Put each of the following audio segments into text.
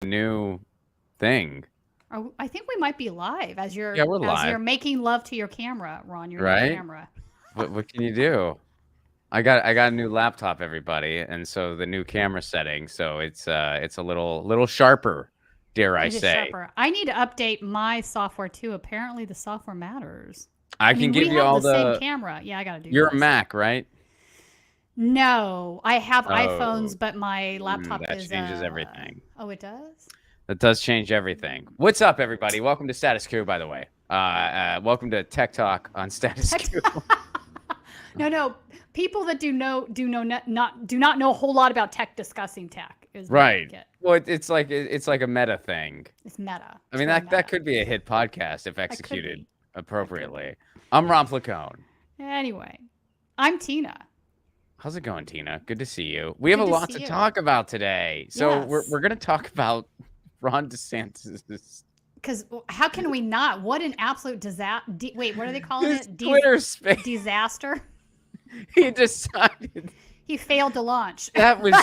new thing. Oh, I think we might be live as Yeah, we're live, you're making love to your camera, Ron, your new right? camera. What can you do? I got a new laptop, everybody, and so the new camera setting, so it's a little sharper, dare I It is say. sharper. I need to update my software too. Apparently, the software matters. I I can mean, we give you have all the same the. camera. Yeah, I got to do You're a this. Mac, right? No, I have Oh, iPhones, but my laptop that is changes everything. oh, it does? That does change everything. What's up, everybody? Welcome to Status Coup, by the way. Welcome to Tech Talk on Status Tech- Coup. no. People that do not know a whole lot about tech discussing tech is what I Right. get. Well, it's like a meta thing. It's meta. I It's mean really that meta. could be a hit podcast if That could executed be. That could be. appropriately. I'm Ron Placone. Anyway, I'm Tina. How's it going, Tina? Good to see you. We have a Good to lot see to you. talk about today. So Yes. we're gonna talk about Ron DeSantis' Because how can we not? What an absolute disaster. Wait, what are they calling his it? Twitter space. Disaster? He decided He failed to launch. that was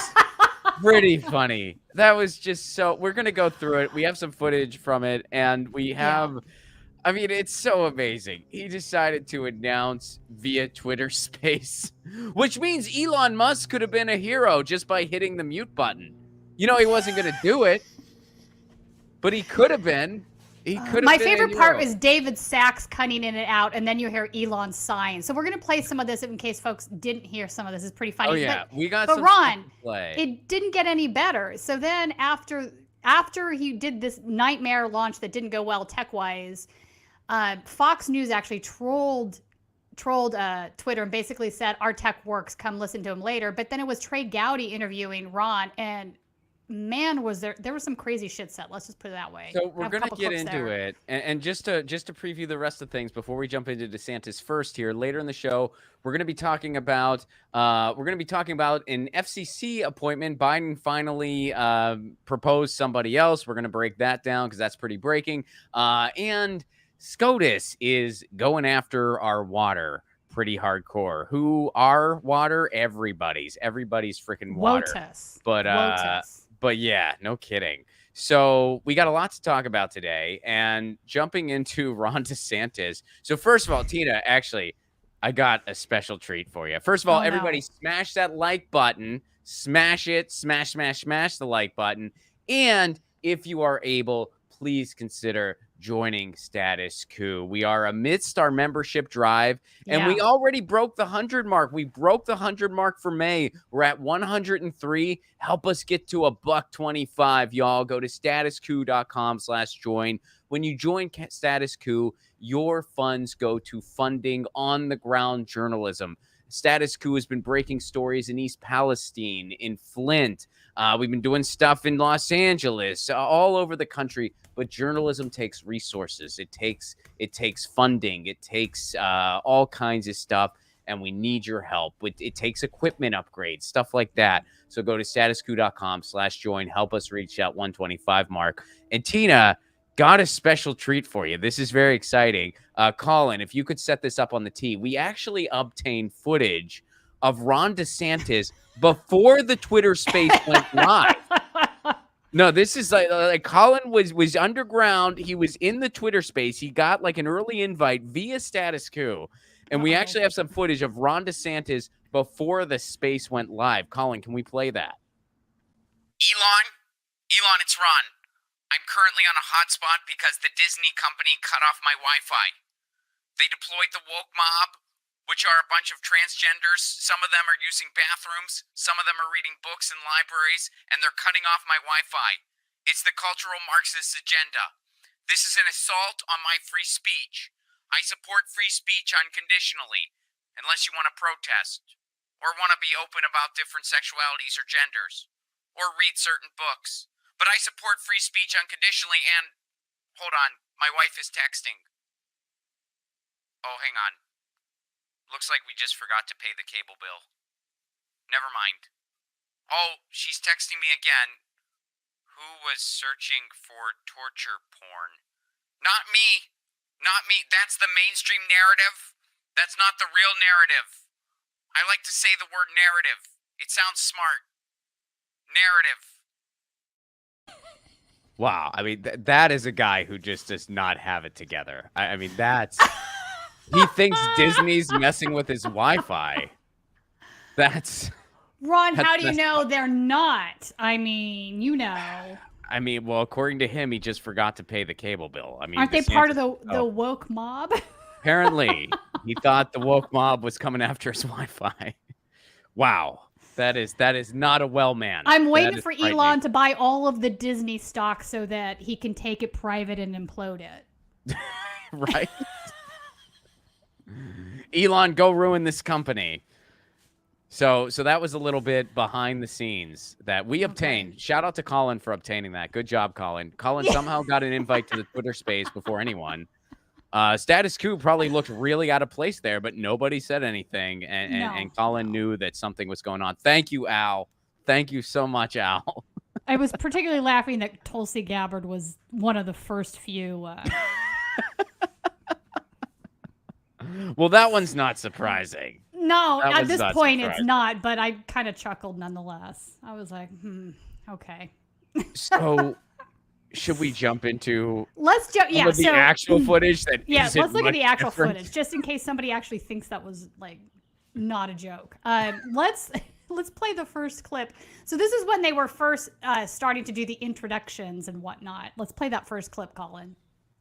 pretty funny. That was just so. We're gonna go through it. We have some footage from it, and we Yeah. have. I mean, it's so amazing. He decided to announce via Twitter Space, which means Elon Musk could have been a hero just by hitting the mute button. You know, he wasn't going to do it, but he could have been. He could have My been a favorite part hero. was David Sachs cutting in and out, and then you hear Elon sighing. So we're going to play some of this in case folks didn't hear some of this. It's pretty funny. Oh yeah, we got but some Ron, stuff to play. it didn't get any better. So then after he did this nightmare launch that didn't go well tech wise, Fox News actually trolled Twitter and basically said our tech works. Come listen to him later. But then it was Trey Gowdy interviewing Ron, and man, was there was some crazy shit set. Let's just put it that way. So we're Have a gonna couple get clips into there. it, and just to preview the rest of things before we jump into DeSantis first here. Later in the show, we're gonna be talking about an FCC appointment. Biden finally proposed somebody else. We're gonna break that down because that's pretty breaking. And SCOTUS is going after our water pretty hardcore. Who our water? Everybody's freaking water. WOTUS. But WOTUS. but yeah, no kidding. So we got a lot to talk about today, and jumping into Ron DeSantis. So first of all, Tina, actually, I got a special treat for you. First of all, Oh everybody no. smash that like button, smash it, smash the like button. And if you are able, please consider joining Status Coup. We are amidst our membership drive, and we Yeah. already broke the 100 mark. We broke the 100 mark for May. We're at 103. Help us get to $125, y'all. Go to statuscoup.com/join. When you join Status Coup, your funds go to funding on the ground journalism. Status Coup has been breaking stories in East Palestine, in Flint. We've been doing stuff in Los Angeles, all over the country. But journalism takes resources. It takes funding. It takes all kinds of stuff, and we need your help. It takes equipment upgrades, stuff like that. So go to statuscoup.com/join. Help us reach that 125 mark. And Tina got a special treat for you. This is very exciting. Colin, if you could set this up on the tee, we actually obtained footage of Ron DeSantis before the Twitter space went live. No, this is like Colin was underground. He was in the Twitter space. He got like an early invite via Status Coup. And we actually have some footage of Ron DeSantis before the space went live. Colin, can we play that? Elon, it's Ron. I'm currently on a hotspot because the Disney company cut off my Wi-Fi. They deployed the woke mob, which are a bunch of transgenders. Some of them are using bathrooms, some of them are reading books in libraries, and they're cutting off my Wi-Fi. It's the cultural Marxist agenda. This is an assault on my free speech. I support free speech unconditionally, unless you want to protest, or want to be open about different sexualities or genders, or read certain books. But I support free speech unconditionally and... Hold on, my wife is texting. Oh, hang on. Looks like we just forgot to pay the cable bill. Never mind. Oh, she's texting me again. Who was searching for torture porn? Not me. Not me. That's the mainstream narrative. That's not the real narrative. I like to say the word narrative. It sounds smart. Narrative. Wow. I mean, that is a guy who just does not have it together. I mean, that's he thinks Disney's messing with his Wi-Fi. That's Ron, that's how do you messed know up. they're not? I mean, you know. I mean, well, according to him, he just forgot to pay the cable bill. I mean, Aren't they part of DeSantis- the woke mob? apparently, he thought the woke mob was coming after his Wi-Fi. Wow. That is not a well man. I'm That waiting is for frightening. Elon to buy all of the Disney stock so that he can take it private and implode it. Right? Elon, go ruin this company. So that was a little bit behind the scenes that we obtained. Shout out to Colin for obtaining that. Good job, Colin. Colin somehow got an invite to the Twitter space before anyone. Status Coup probably looked really out of place there, but nobody said anything. And Colin knew that something was going on. Thank you, Al. Thank you so much, Al. I was particularly laughing that Tulsi Gabbard was one of the first few. Well, that one's not surprising. No, That at was this not point it's surprising. not, but I kind of chuckled nonetheless. I was like, okay. So, should we jump into Let's jump. some Yeah, of the so actual footage that yeah, isn't let's look at much the actual different? footage, just in case somebody actually thinks that was like not a joke. Let's play the first clip. So this is when they were first starting to do the introductions and whatnot. Let's play that first clip, Colin.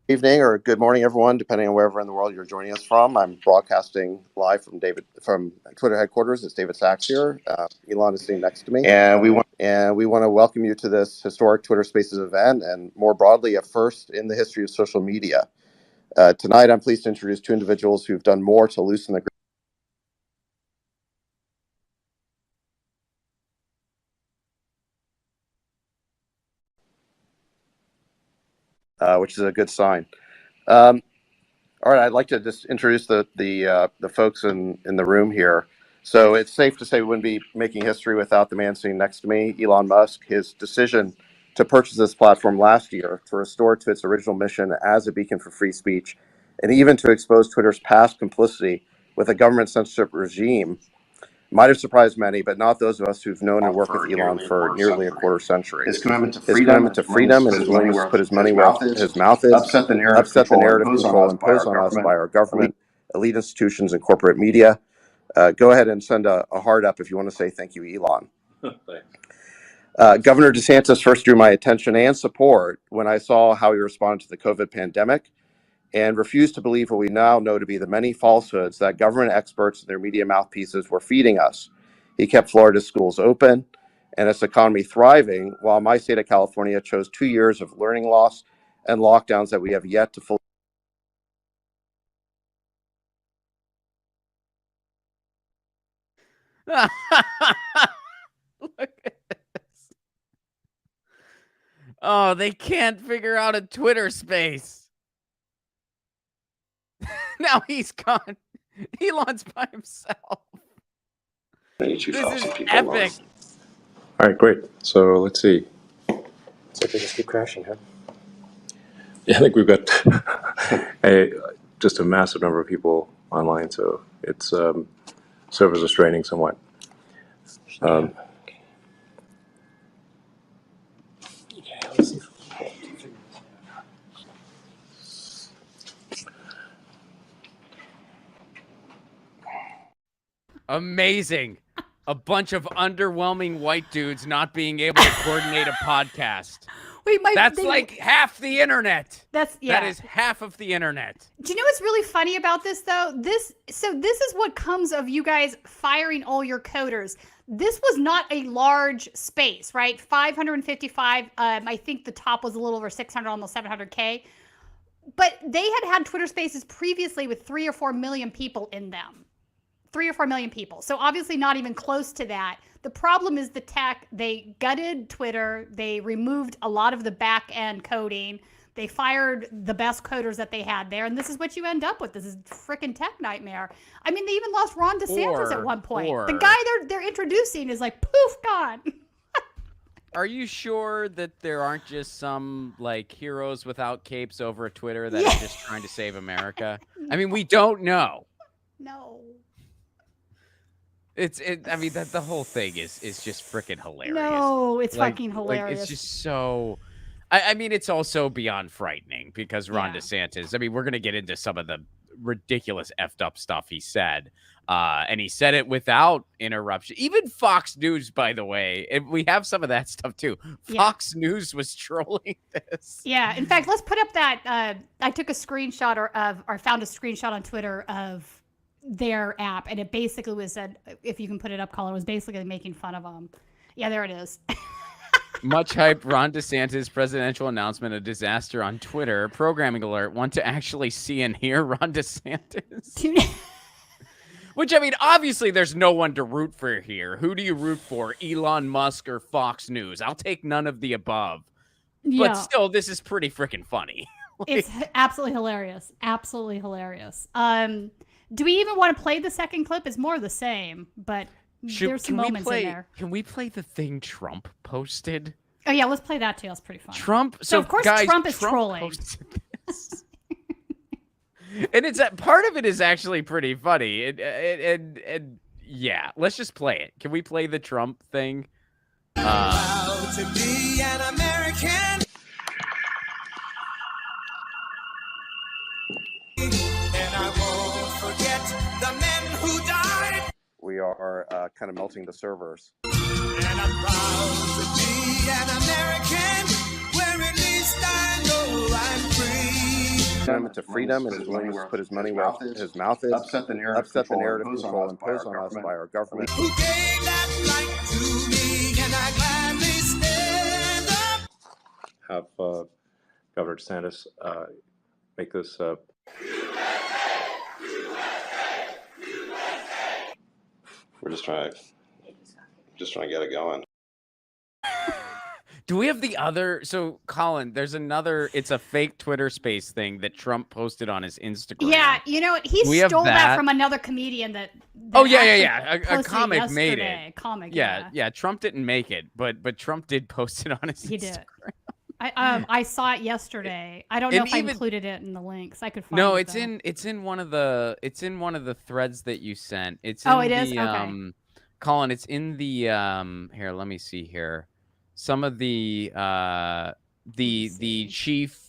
Evening or good morning, everyone, depending on wherever in the world you're joining us from. I'm broadcasting live from Twitter headquarters. It's David Sachs here. Elon is sitting next to me, and we want to welcome you to this historic Twitter Spaces event, and more broadly, a first in the history of social media. Tonight, I'm pleased to introduce two individuals who've done more to loosen the which is a good sign. All right, I'd like to just introduce the folks in the room here. So it's safe to say we wouldn't be making history without the man sitting next to me, Elon Musk. His decision to purchase this platform last year to restore it to its original mission as a beacon for free speech, and even to expose Twitter's past complicity with a government censorship regime might have surprised many, but not those of us who've known and worked with Elon for nearly a quarter century. His commitment to freedom and his willingness to put his money where his mouth is upset the narrative control imposed on us by our government, elite institutions, and corporate media. Go ahead and send a heart up if you want to say thank you, Elon. Governor DeSantis first drew my attention and support when I saw how he responded to the COVID pandemic and refused to believe what we now know to be the many falsehoods that government experts and their media mouthpieces were feeding us. He kept Florida's schools open and its economy thriving, while my state of California chose 2 years of learning loss and lockdowns that we have yet to fully. Look at this. Oh, they can't figure out a Twitter space. Now he's gone. Elon's by himself. This is epic. All right, great. So let's see. So they just keep crashing, huh? Yeah, I think we've got just a massive number of people online, so it's servers are straining somewhat. Okay, let's see. Amazing. A bunch of underwhelming white dudes not being able to coordinate a podcast. Wait, That's like half the internet. That's yeah. That is half of the internet. Do you know what's really funny about this though? This is what comes of you guys firing all your coders. This was not a large space, right? 555. I think the top was a little over 600, almost 700K. But they had Twitter Spaces previously with 3 or 4 million people in them. 3 or 4 million people. So obviously not even close to that. The problem is the tech. They gutted Twitter. They removed a lot of the back end coding. They fired the best coders that they had there. And this is what you end up with. This is freaking tech nightmare. I mean, they even lost Ron DeSantis at one point. The guy they're introducing is like, poof, gone. Are you sure that there aren't just some like heroes without capes over at Twitter that are just trying to save America? I mean, we don't know. No. I mean, that the whole thing is just freaking hilarious. No, it's like, fucking hilarious. Like, it's just so. I mean, it's also beyond frightening because Ron DeSantis, I mean, we're going to get into some of the ridiculous effed up stuff he said. And he said it without interruption. Even Fox News, by the way, we have some of that stuff too. Fox News was trolling this. Yeah. In fact, let's put up that. I took a screenshot or found a screenshot on Twitter of their app. And it basically was said, if you can put it up, Colin, it was basically making fun of them. Yeah, there it is. Much hyped Ron DeSantis presidential announcement, a disaster on Twitter. Programming alert. Want to actually see and hear Ron DeSantis? Which, I mean, obviously there's no one to root for here. Who do you root for? Elon Musk or Fox News? I'll take none of the above. Yeah. But still, this is pretty freaking funny. It's absolutely hilarious. Absolutely hilarious. Do we even want to play the second clip? It's more of the same, but there's some moments in there. Can we play the thing Trump posted? Oh, yeah, let's play that too. That's pretty fun. Trump. So of course, guys, Trump is trolling. And it's part of it is actually pretty funny. And yeah, let's just play it. Can we play the Trump thing? Proud to be an American. And I won't forget the men who died. We are kind of melting the servers. And I'm proud to be an American, where at least I know I'm free. To freedom, and is willing to put his money where his mouth is. Upset the narrative control imposed on us by our government. Who gave that right to me, and I gladly stand up. Have Governor DeSantis make this. We're just trying to get it going. Do we have the other? So, Colin, there's another. It's a fake Twitter Space thing that Trump posted on his Instagram. Yeah, you know what? He stole that from another comedian that oh yeah. A comic made it. Yeah. Trump didn't make it, but Trump did post it on his Instagram. He did. I saw it yesterday. I don't know if I included it in the links. I could find no, it. It's in one of the threads that you sent. It's in it is? Okay. Colin, it's in the here, let me see here. Some of the chief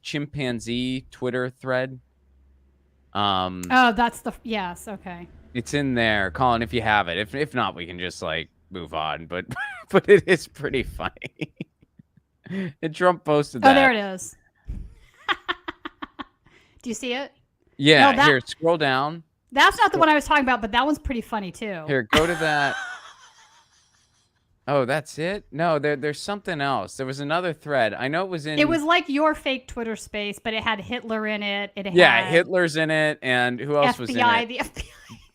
chimpanzee Twitter thread. Oh, that's yes, okay. It's in there, Colin, if you have it. If not, we can just like move on, but it is pretty funny. And Trump posted that. Oh, there it is. Do you see it? Yeah, no, here, scroll down. That's not the one I was talking about, but that one's pretty funny too. Here, go to that. Oh, that's it? No, there's something else. There was another thread. I know it was in... It was like your fake Twitter Space, but it had Hitler in it. Hitler's in it, and who else was in it? The FBI.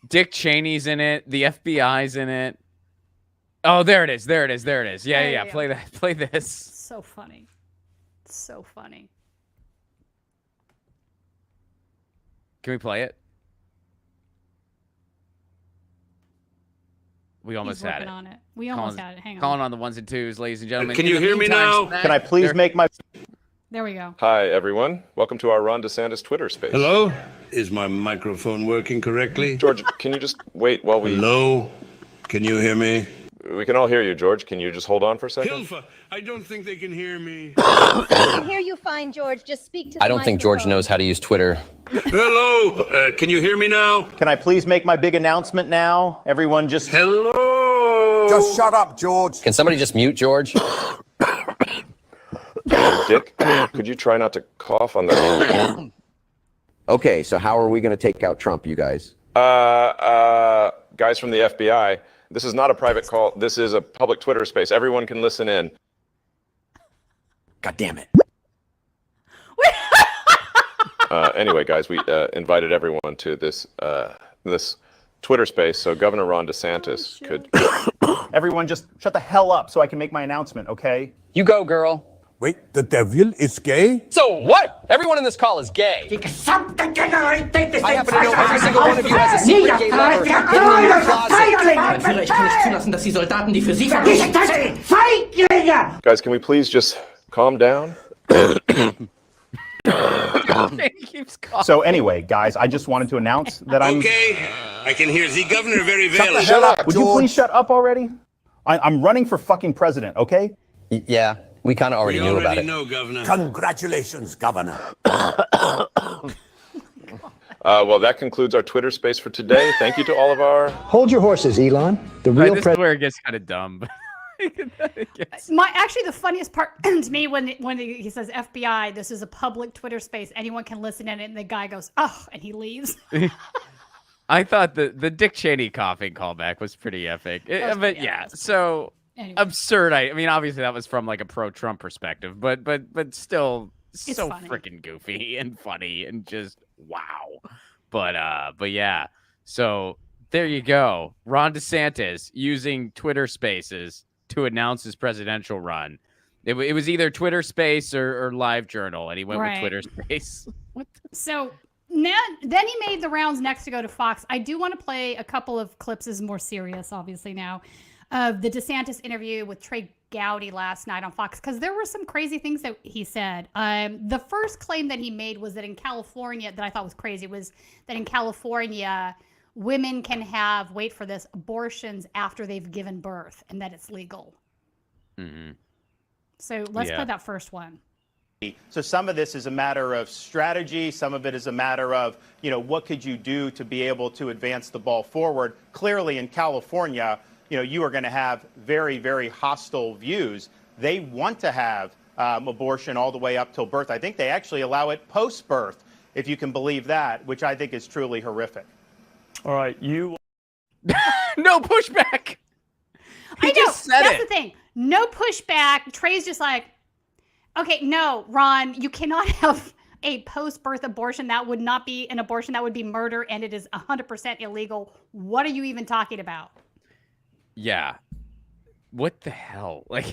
Dick Cheney's in it. The FBI's in it. Oh, there it is. Yeah. Play this. So funny. So funny. Can we play it? We almost had it. On it. We almost had it. Hang on. Calling on the ones and twos, ladies and gentlemen. Can you hear me now? Can I please make my... There we go. Hi, everyone. Welcome to our Ron DeSantis Twitter Space. Hello? Is my microphone working correctly? George, can you just wait while we... Hello? Can you hear me? We can all hear you, George. Can you just hold on for a second? Hilfa, I don't think they can hear me. I can hear you fine, George. Just speak to the I don't think George knows how to use Twitter. Hello? Can you hear me now? Can I please make my big announcement now? Everyone just... Hello? Just shut up, George. Can somebody just mute George? Dick, could you try not to cough on the... Okay, so how are we going to take out Trump, you guys? Guys from the FBI, this is not a private call. This is a public Twitter space. Everyone can listen in. God damn it. Anyway, guys, we invited everyone to this this Twitter space, so Governor Ron DeSantis could... Everyone just shut the hell up so I can make my announcement, okay? You go, girl. Wait, the devil is gay? So what? Everyone in this call is gay. I happen to know every single one of you has a secret gay lover hidden in your closet. Ich kann nicht zulassen, dass die Soldaten, die für Sie verpflichtet... Guys, can we please just calm down? So anyway, guys, I just wanted to announce that I'm... Okay, I can hear the governor very well. Shut up, Would you please shut up already? I'm running for fucking president, okay? Yeah, We kind of already knew about it. know, Governor. Congratulations, Governor. Well, that concludes our Twitter space for today. Thank you to all of our... Hold your horses, Elon. The Right, real this is where it gets kind of dumb. Actually, the funniest part to me when he says FBI, this is a public Twitter space, anyone can listen in it, and the guy goes, oh, and he leaves. I thought the Dick Cheney coughing callback was pretty epic. But yeah, so Anyway. absurd. I mean, obviously that was from like a pro-Trump perspective, but still so funny. freaking goofy and funny and just wow. But yeah, so there you go. Ron DeSantis using Twitter Spaces to announce his presidential run. It was either Twitter Space or LiveJournal, and he went with Twitter Space. So then he made the rounds next to go to Fox. I do want to play a couple of clips. This is more serious, obviously, now, of the DeSantis interview with Trey Gowdy last night on Fox, because there were some crazy things that he said. The first claim that he made was that in California, that I thought was crazy, was that in California, women can have, wait for this, abortions after they've given birth, and that it's legal. Mm-hmm. So let's play that first one. So some of this is a matter of strategy. Some of it is a matter of, what could you do to be able to advance the ball forward? Clearly in California, you are going to have very, very hostile views. They want to have abortion all the way up till birth. I think they actually allow it post-birth, if you can believe that, which I think is truly horrific. All right, you... No pushback! I know, that's the thing. No pushback. Trey's just like, okay, no, Ron, you cannot have a post-birth abortion. That would not be an abortion. That would be murder, and it is 100% illegal. What are you even talking about? Yeah. What the hell? Like,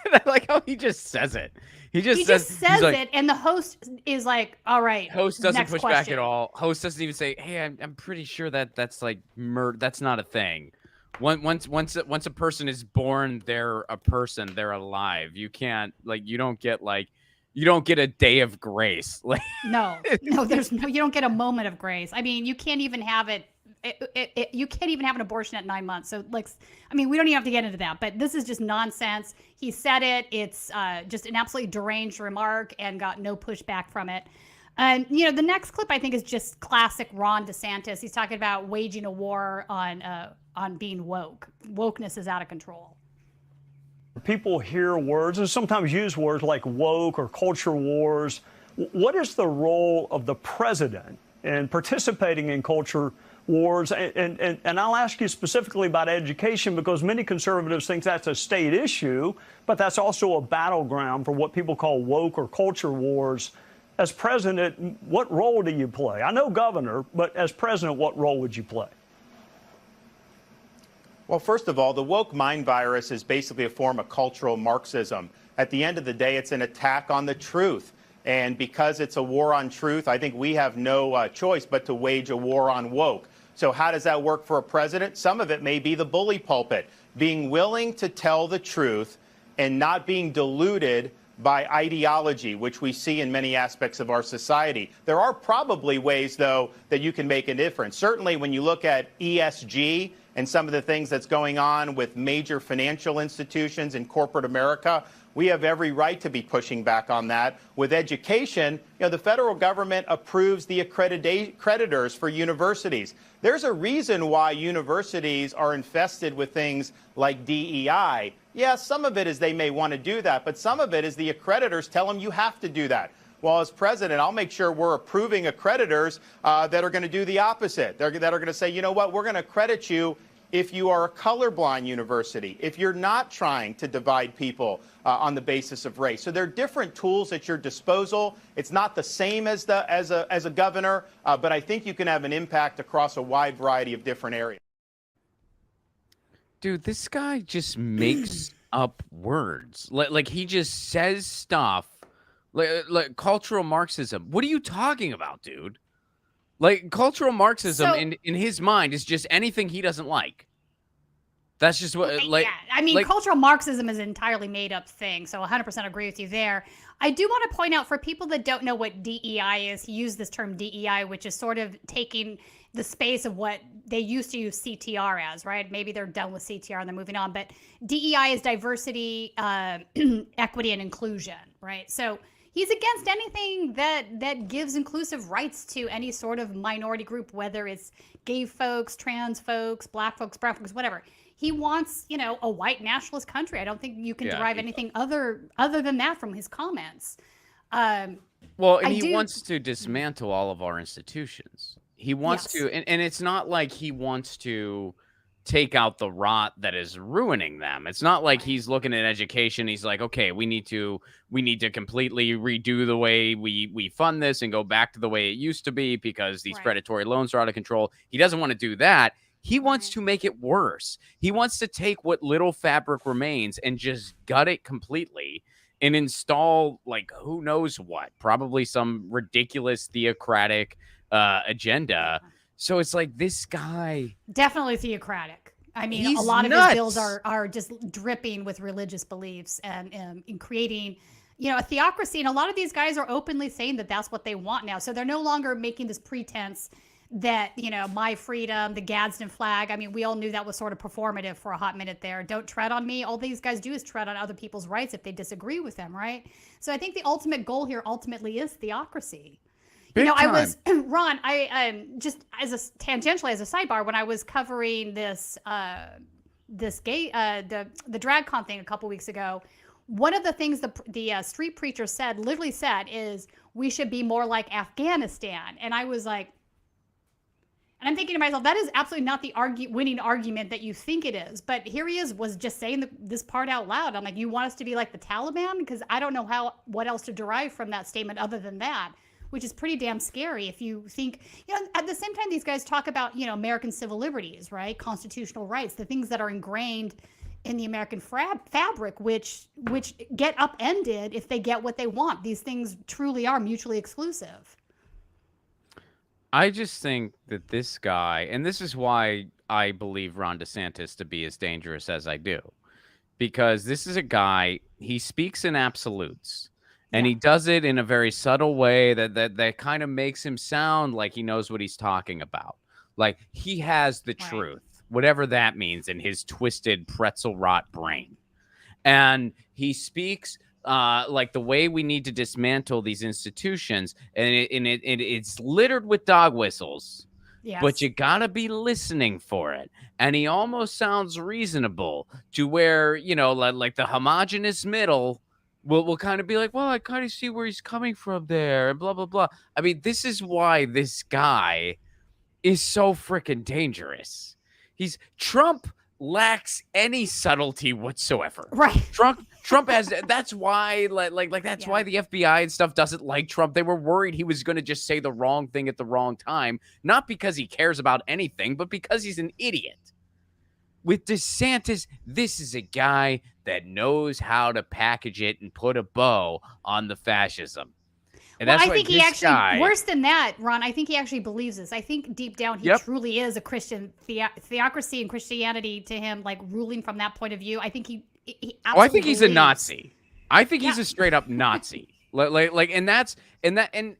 I like how he just says it. He just says it, and the host is like, all right. Host doesn't push question. back at all. Host doesn't even say, hey, I'm pretty sure that's like murder. That's not a thing. Once a person is born, they're a person. They're alive. You can't, you don't get a day of grace. Like no, you don't get a moment of grace. I mean, you can't even have it. You can't even have an abortion at 9 months. So we don't even have to get into that, but this is just nonsense. He said it. It's just an absolutely deranged remark and got no pushback from it. The next clip I think is just classic Ron DeSantis. He's talking about waging a war on being woke. Wokeness is out of control. People hear words and sometimes use words like woke or culture wars. What is the role of the president in participating in culture wars? And I'll ask you specifically about education, because many conservatives think that's a state issue, but that's also a battleground for what people call woke or culture wars. As president, what role do you play? I know governor, but as president, what role would you play? Well, first of all, the woke mind virus is basically a form of cultural Marxism. At the end of the day, it's an attack on the truth. And because it's a war on truth, I think we have no choice but to wage a war on woke. So how does that work for a president? Some of it may be the bully pulpit, being willing to tell the truth and not being deluded by ideology, which we see in many aspects of our society. There are probably ways, though, that you can make a difference. Certainly when you look at ESG and some of the things that's going on with major financial institutions in corporate America, we have every right to be pushing back on that. With education, the federal government approves the accreditors for universities. There's a reason why universities are infested with things like DEI. Yeah, some of it is they may want to do that, but some of it is the accreditors tell them you have to do that. Well, as president, I'll make sure we're approving accreditors that are going to do the opposite. That are going to say, you know what, we're going to accredit you if you are a colorblind university, if you're not trying to divide people on the basis of race. So there are different tools at your disposal. It's not the same as a governor, but I think you can have an impact across a wide variety of different areas. Dude, this guy just makes up words. Like he just says stuff like cultural Marxism. What are you talking about, dude? Like cultural Marxism in his mind is just anything he doesn't like. That's just what yeah. I mean, cultural Marxism is an entirely made up thing. So 100% agree with you there. I do want to point out for people that don't know what DEI is, he used this term DEI, which is sort of taking the space of what they used to use CTR as, right? Maybe they're done with CTR and they're moving on. But DEI is diversity, equity, and inclusion, right? So he's against anything that gives inclusive rights to any sort of minority group, whether it's gay folks, trans folks, black folks, brown folks, whatever. He wants, a white nationalist country. I don't think you can derive anything other than that from his comments. Well, and he wants to dismantle all of our institutions. He wants to, and it's not like he wants to take out the rot that is ruining them. It's not like he's looking at education. He's like, okay, we need to completely redo the way we fund this and go back to the way it used to be because these predatory loans are out of control. He doesn't want to do that. He wants to make it worse. He wants to take what little fabric remains and just gut it completely and install, like, who knows what, probably some ridiculous theocratic agenda. So it's like, this guy, definitely theocratic. I mean, he's a lot of nuts. his bills are just dripping with religious beliefs and in creating, a theocracy. And a lot of these guys are openly saying that that's what they want now. So they're no longer making this pretense that, my freedom, the Gadsden flag. I mean, we all knew that was sort of performative for a hot minute there. Don't tread on me. All these guys do is tread on other people's rights if they disagree with them, right? So I think the ultimate goal here ultimately is theocracy. I was, Ron, I just as a tangentially as a sidebar, when I was covering this gay the DragCon thing a couple weeks ago, one of the things the street preacher literally said is we should be more like Afghanistan. And I was like, and I'm thinking to myself, that is absolutely not the winning argument that you think it is. But here he was just saying this part out loud. I'm like, you want us to be like the Taliban? Because I don't know what else to derive from that statement other than that, which is pretty damn scary if you think, at the same time, these guys talk about, American civil liberties, right? Constitutional rights, the things that are ingrained in the American fabric, which get upended if they get what they want. These things truly are mutually exclusive. I just think that this guy, and this is why I believe Ron DeSantis to be as dangerous as I do, because this is a guy, he speaks in absolutes. And he does it in a very subtle way that kind of makes him sound like he knows what he's talking about. Like he has the truth, whatever that means, in his twisted pretzel rot brain. And he speaks like the way we need to dismantle these institutions. And it's littered with dog whistles. Yes. But you gotta be listening for it. And he almost sounds reasonable to where, like the homogenous middle we'll kind of be like, well, I kind of see where he's coming from there, and blah, blah, blah. I mean, this is why this guy is so freaking dangerous. Trump lacks any subtlety whatsoever. Right. Trump has, that's why, that's why the FBI and stuff doesn't like Trump. They were worried he was going to just say the wrong thing at the wrong time, not because he cares about anything, but because he's an idiot. With DeSantis, this is a guy that knows how to package it and put a bow on the fascism. And I think he actually, worse than that, Ron, I think he actually believes this. I think deep down he truly is a Christian. Theocracy and Christianity to him, like ruling from that point of view. I think he absolutely I think he's a Nazi. I think he's a straight up Nazi. And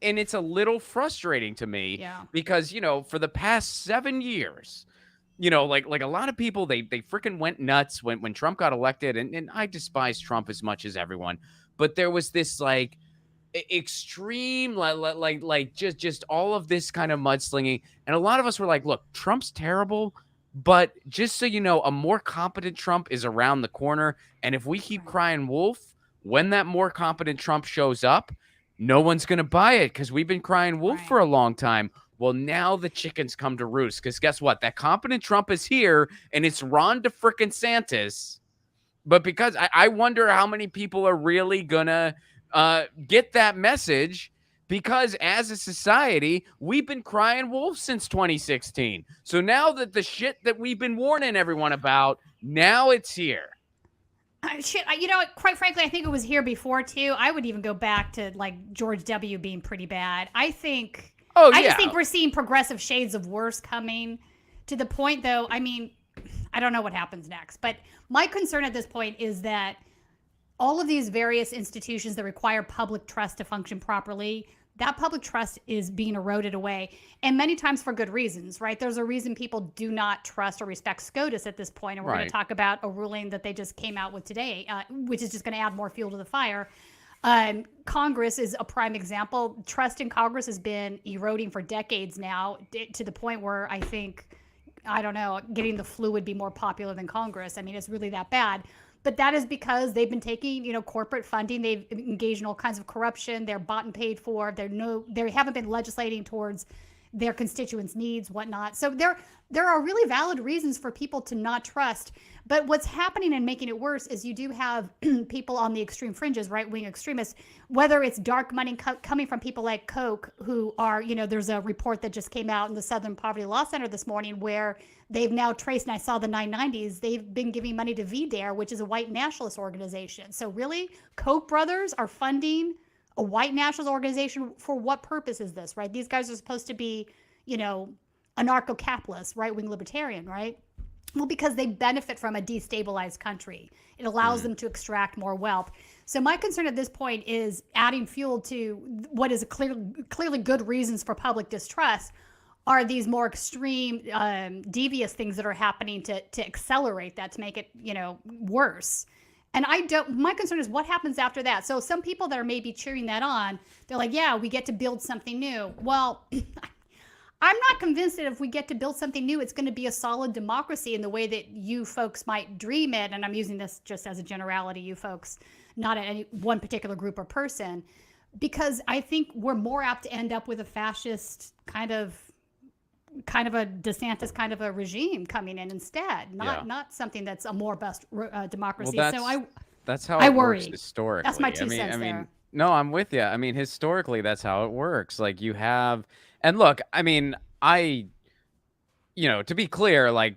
it's a little frustrating to me because, for the past 7 years, like a lot of people, they freaking went nuts when Trump got elected. And I despise Trump as much as everyone. But there was this extreme, just all of this kind of mudslinging. And a lot of us were like, look, Trump's terrible. But just so you know, a more competent Trump is around the corner. And if we keep crying wolf, when that more competent Trump shows up, no one's going to buy it because we've been crying wolf for a long time. Well, now the chickens come to roost because guess what? That competent Trump is here and it's Ron DeSantis. But because I wonder how many people are really going to get that message because as a society, we've been crying wolf since 2016. So now that the shit that we've been warning everyone about, now it's here. Quite frankly, I think it was here before too. I would even go back to George W. being pretty bad. I just think we're seeing progressive shades of worse coming to the point, though. I mean, I don't know what happens next, but my concern at this point is that all of these various institutions that require public trust to function properly, that public trust is being eroded away, and many times for good reasons, right? There's a reason people do not trust or respect SCOTUS at this point, and we're going to talk about a ruling that they just came out with today, which is just going to add more fuel to the fire. Congress is a prime example. Trust in Congress has been eroding for decades now, to the point where I think, I don't know, getting the flu would be more popular than Congress. I mean, it's really that bad. But that is because they've been taking, corporate funding. They've engaged in all kinds of corruption. They're bought and paid for. They haven't been legislating towards their constituents' needs, whatnot. So there are really valid reasons for people to not trust. But what's happening and making it worse is you do have people on the extreme fringes, right-wing extremists, whether it's dark money coming from people like Koch, who are, there's a report that just came out in the Southern Poverty Law Center this morning where they've now traced, and I saw the 990s, they've been giving money to VDARE, which is a white nationalist organization. So really, Koch brothers are funding a white nationalist organization. For what purpose is this, right? These guys are supposed to be, anarcho-capitalist, right-wing libertarian, right? Well, because they benefit from a destabilized country. It allows them to extract more wealth. So my concern at this point is adding fuel to what is clearly good reasons for public distrust are these more extreme, devious things that are happening to accelerate that, to make it, worse. And my concern is what happens after that. So some people that are maybe cheering that on, they're like, yeah, we get to build something new. Well, I'm not convinced that if we get to build something new, it's going to be a solid democracy in the way that you folks might dream it. And I'm using this just as a generality, you folks, not any one particular group or person, because I think we're more apt to end up with a fascist kind of a DeSantis kind of a regime coming in instead, not something that's a more best democracy. Well, that's how I it worry. works historically. That's my 2 cents there. No, I'm with you. I mean, historically, that's how it works. Like you have, and look, I mean, to be clear, like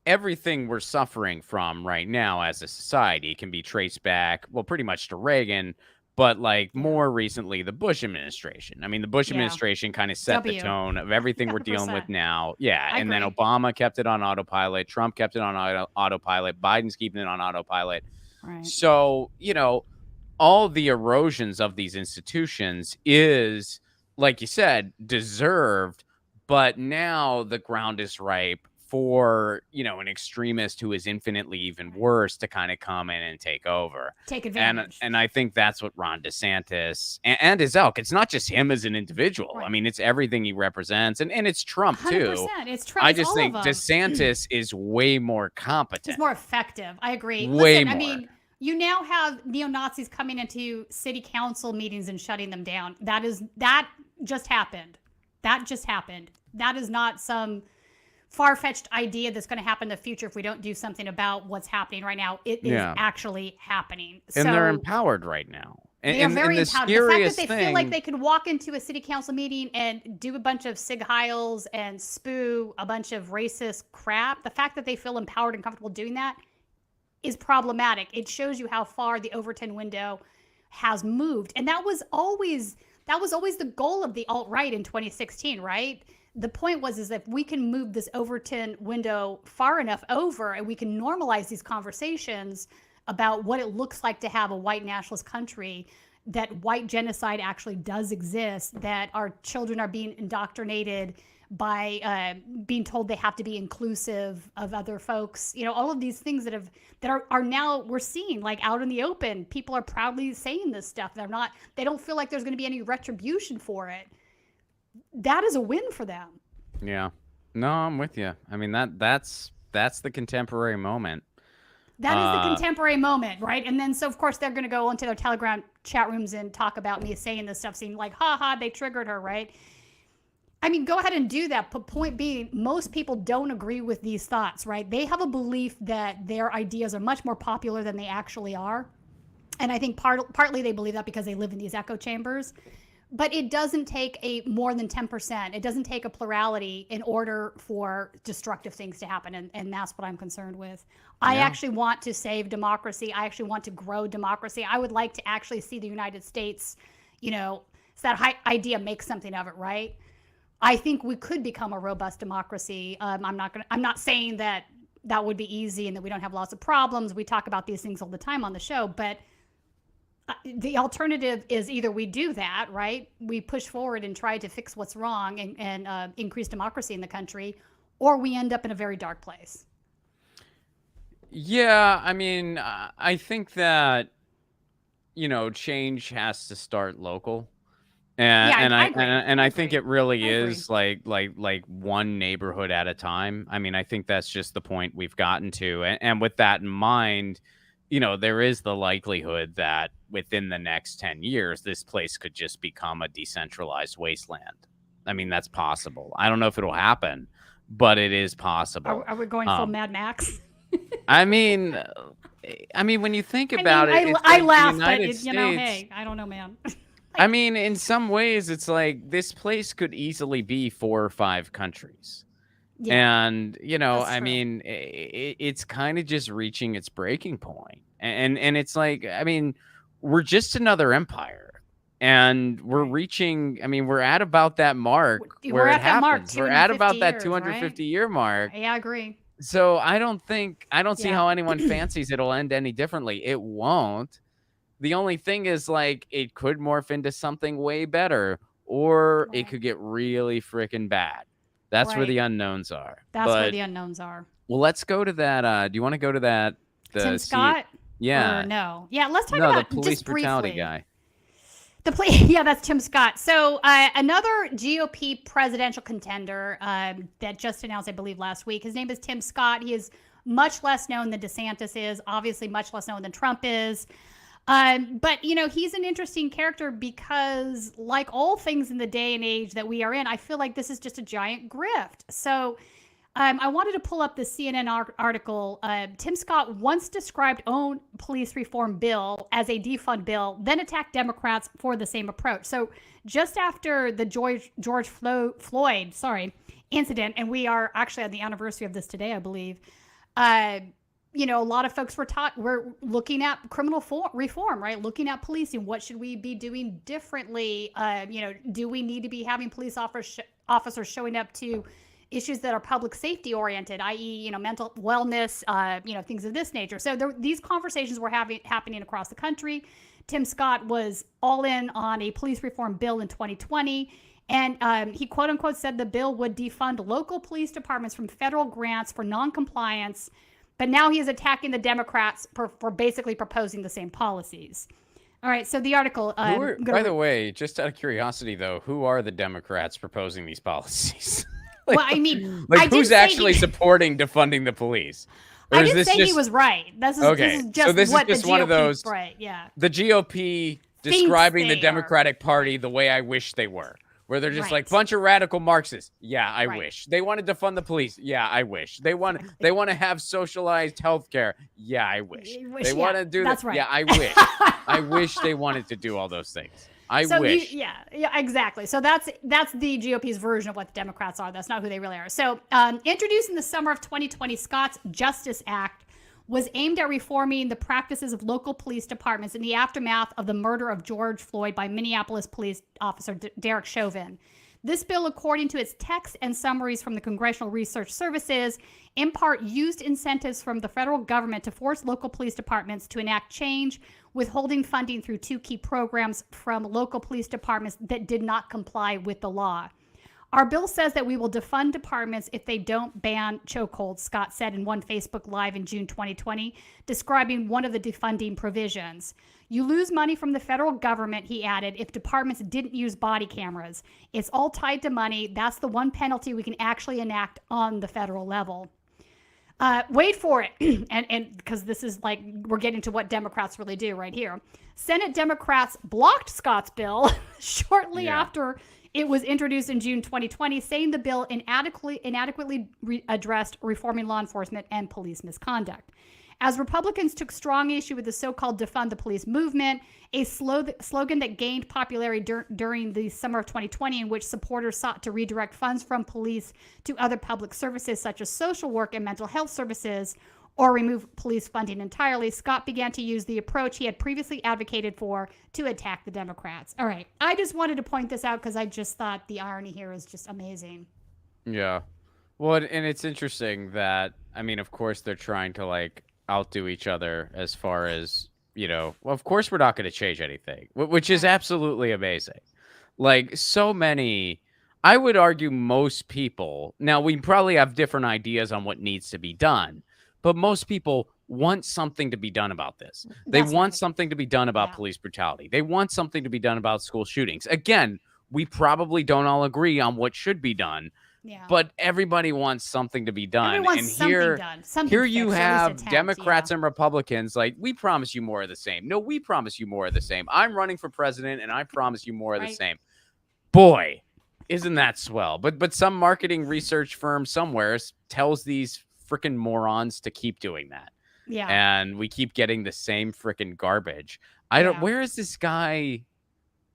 everything we're suffering from right now as a society can be traced back, well, pretty much to Reagan, but like more recently, the Bush administration. I mean, the Bush administration kind of set the tone of everything we're dealing with now. Yeah. And then Obama kept it on autopilot. Trump kept it on autopilot. Biden's keeping it on autopilot. Right. So, all the erosions of these institutions is, like you said, deserved, but now the ground is ripe for, an extremist who is infinitely even worse to kind of come in and take over. Take advantage. And I think that's what Ron DeSantis and his ilk. It's not just him as an individual. Right. I mean, it's everything he represents. And it's Trump, 100%. Too. It's Trump. I just think DeSantis is way more competent. He's more effective. I agree. Way more. I mean, you now have neo-Nazis coming into city council meetings and shutting them down. That just happened. That is not some far-fetched idea that's going to happen in the future if we don't do something about what's happening right now. It is actually happening. And they're empowered right now. They are very empowered. The fact that they feel like they could walk into a city council meeting and do a bunch of Sig Heils and spew a bunch of racist crap, the fact that they feel empowered and comfortable doing that is problematic. It shows you how far the Overton window has moved. And that was always the goal of the alt-right in 2016, right? The point is that if we can move this Overton window far enough over and we can normalize these conversations about what it looks like to have a white nationalist country, that white genocide actually does exist, that our children are being indoctrinated by being told they have to be inclusive of other folks, all of these things that are now we're seeing like out in the open. People are proudly saying this stuff. They don't feel like there's going to be any retribution for it. That is a win for them. Yeah. No, I'm with you. I mean, that's the contemporary moment. That is the contemporary moment, right? And then, so of course, they're going to go into their Telegram chat rooms and talk about me saying this stuff, saying like, ha, they triggered her, right? I mean, go ahead and do that. But point being, most people don't agree with these thoughts, right? They have a belief that their ideas are much more popular than they actually are. And I think partly they believe that because they live in these echo chambers. But it doesn't take a more than 10%. It doesn't take a plurality in order for destructive things to happen. And that's what I'm concerned with. Yeah. I actually want to save democracy. I actually want to grow democracy. I would like to actually see the United States, so that idea, make something of it, right? I think we could become a robust democracy. I'm not saying that would be easy and that we don't have lots of problems. We talk about these things all the time on the show, but the alternative is either we do that, right? We push forward and try to fix what's wrong and increase democracy in the country, or we end up in a very dark place. Yeah, I mean, I think that, change has to start local. And I agree. I think it really is like one neighborhood at a time. I mean, I think that's just the point we've gotten to. And with that in mind, there is the likelihood that within the next 10 years, this place could just become a decentralized wasteland. I mean, that's possible. I don't know if it'll happen, but it is possible. Are we going full Mad Max? I mean, when you think about it, I laugh, but hey, I don't know, man. I mean, in some ways, it's like this place could easily be 4 or 5 countries. Yeah, and, I mean, it's kind of just reaching its breaking point. And it's like, I mean, we're just another empire. And we're reaching, I mean, we're at about that mark where it happens. We're at about that 250-year mark. Yeah, I agree. So I don't see how anyone fancies it'll end any differently. It won't. The only thing is, like, it could morph into something way better, or it could get really freaking bad. That's where the unknowns are. That's where the unknowns are. Well, let's go to that. Do you want to go to that? Tim Scott? Yeah. Or no. Yeah, let's talk about the police just brutality briefly. guy. Yeah, that's Tim Scott. So another GOP presidential contender that just announced, I believe, last week. His name is Tim Scott. He is much less known than DeSantis is, obviously much less known than Trump is. But, he's an interesting character because, like all things in the day and age that we are in, I feel like this is just a giant grift. So I wanted to pull up the CNN article. Tim Scott once described own police reform bill as a defund bill, then attacked Democrats for the same approach. So just after the George Floyd incident, and we are actually on the anniversary of this today, I believe, a lot of folks we're looking at criminal reform, right? Looking at policing. What should we be doing differently? Do we need to be having police officers showing up to issues that are public safety oriented, i.e., mental wellness, things of this nature. So these conversations were happening across the country. Tim Scott was all in on a police reform bill in 2020. And he, quote unquote, said the bill would defund local police departments from federal grants for noncompliance. But now he is attacking the Democrats for basically proposing the same policies. All right, so the article. By the way, just out of curiosity, though, who are the Democrats proposing these policies? Well, I mean, who's actually supporting defunding the police? Or I didn't say he was right. This is just this what is just the GOP, one of those. Right, yeah. The GOP describing the Democratic Party the way I wish they were. Where they're just like bunch of radical Marxists. Yeah, I wish. They want to defund the police. Yeah, I wish. They want to have socialized healthcare. Yeah, I wish. They want to do that. Right. Yeah, I wish. I wish they wanted to do all those things. I wish. Yeah, exactly. So that's the GOP's version of what the Democrats are. That's not who they really are. So introduced in the summer of 2020, Scott's Justice Act was aimed at reforming the practices of local police departments in the aftermath of the murder of George Floyd by Minneapolis police officer Derek Chauvin. This bill, according to its text and summaries from the Congressional Research Services, in part used incentives from the federal government to force local police departments to enact change, withholding funding through 2 key programs from local police departments that did not comply with the law. Our bill says that we will defund departments if they don't ban chokeholds, Scott said in one Facebook Live in June 2020, describing one of the defunding provisions. You lose money from the federal government, he added, if departments didn't use body cameras. It's all tied to money. That's the one penalty we can actually enact on the federal level. Wait for it, and because this is like, we're getting to what Democrats really do right here. Senate Democrats blocked Scott's bill shortly after it was introduced in June 2020, saying the bill inadequately addressed reforming law enforcement and police misconduct. As Republicans took strong issue with the so-called defund the police movement, a slogan that gained popularity during the summer of 2020, in which supporters sought to redirect funds from police to other public services such as social work and mental health services, or remove police funding entirely, Scott began to use the approach he had previously advocated for to attack the Democrats. All right. I just wanted to point this out because I just thought the irony here is just amazing. Yeah. Well, and it's interesting that, I mean, of course, they're trying to, like, outdo each other as far as well, of course we're not going to change anything, which is absolutely amazing. Like so many, I would argue most people, now we probably have different ideas on what needs to be done, but most people want something to be done about this. They want something to be done about police brutality. They want something to be done about school shootings. Again, we probably don't all agree on what should be done. Yeah. But everybody wants something to be done. Everyone wants something done. Here you have Democrats and Republicans like, we promise you more of the same. No, we promise you more of the same. I'm running for president, and I promise you more of the same. Boy, isn't that swell? But some marketing research firm somewhere tells these freaking morons to keep doing that. Yeah. And we keep getting the same freaking garbage. I don't. Where is this guy?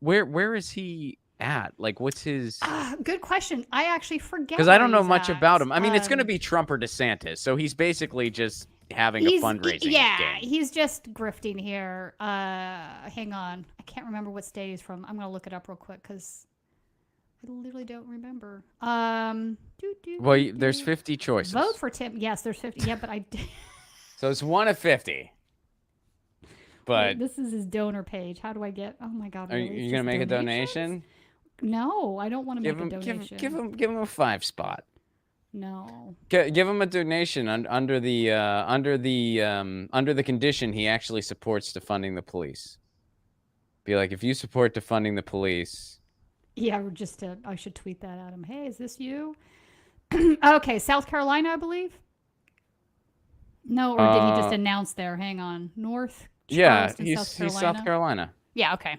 Where is he at? Like, what's his? Good question. I actually forget. Because I don't know much about him. I mean, it's going to be Trump or DeSantis, so he's basically just having a fundraising game. He's just grifting here. Hang on, I can't remember what state he's from. I'm going to look it up real quick because I literally don't remember. Well, there's 50 choices. Vote for Tim. Yes, there's 50. Yeah, but I. So it's 1 of 50. But this is his donor page. How do I get? Oh my God! Are you gonna make a donation? No, I don't want to make a donation. Give him a 5 spot. No. Give him a donation under the condition he actually supports defunding the police. Be like, if you support defunding the police. Yeah, or just I should tweet that at him. Hey, is this you? Okay, South Carolina, I believe. No, or did he just announce there? Hang on, North. Yeah, he's South Carolina. Yeah, okay.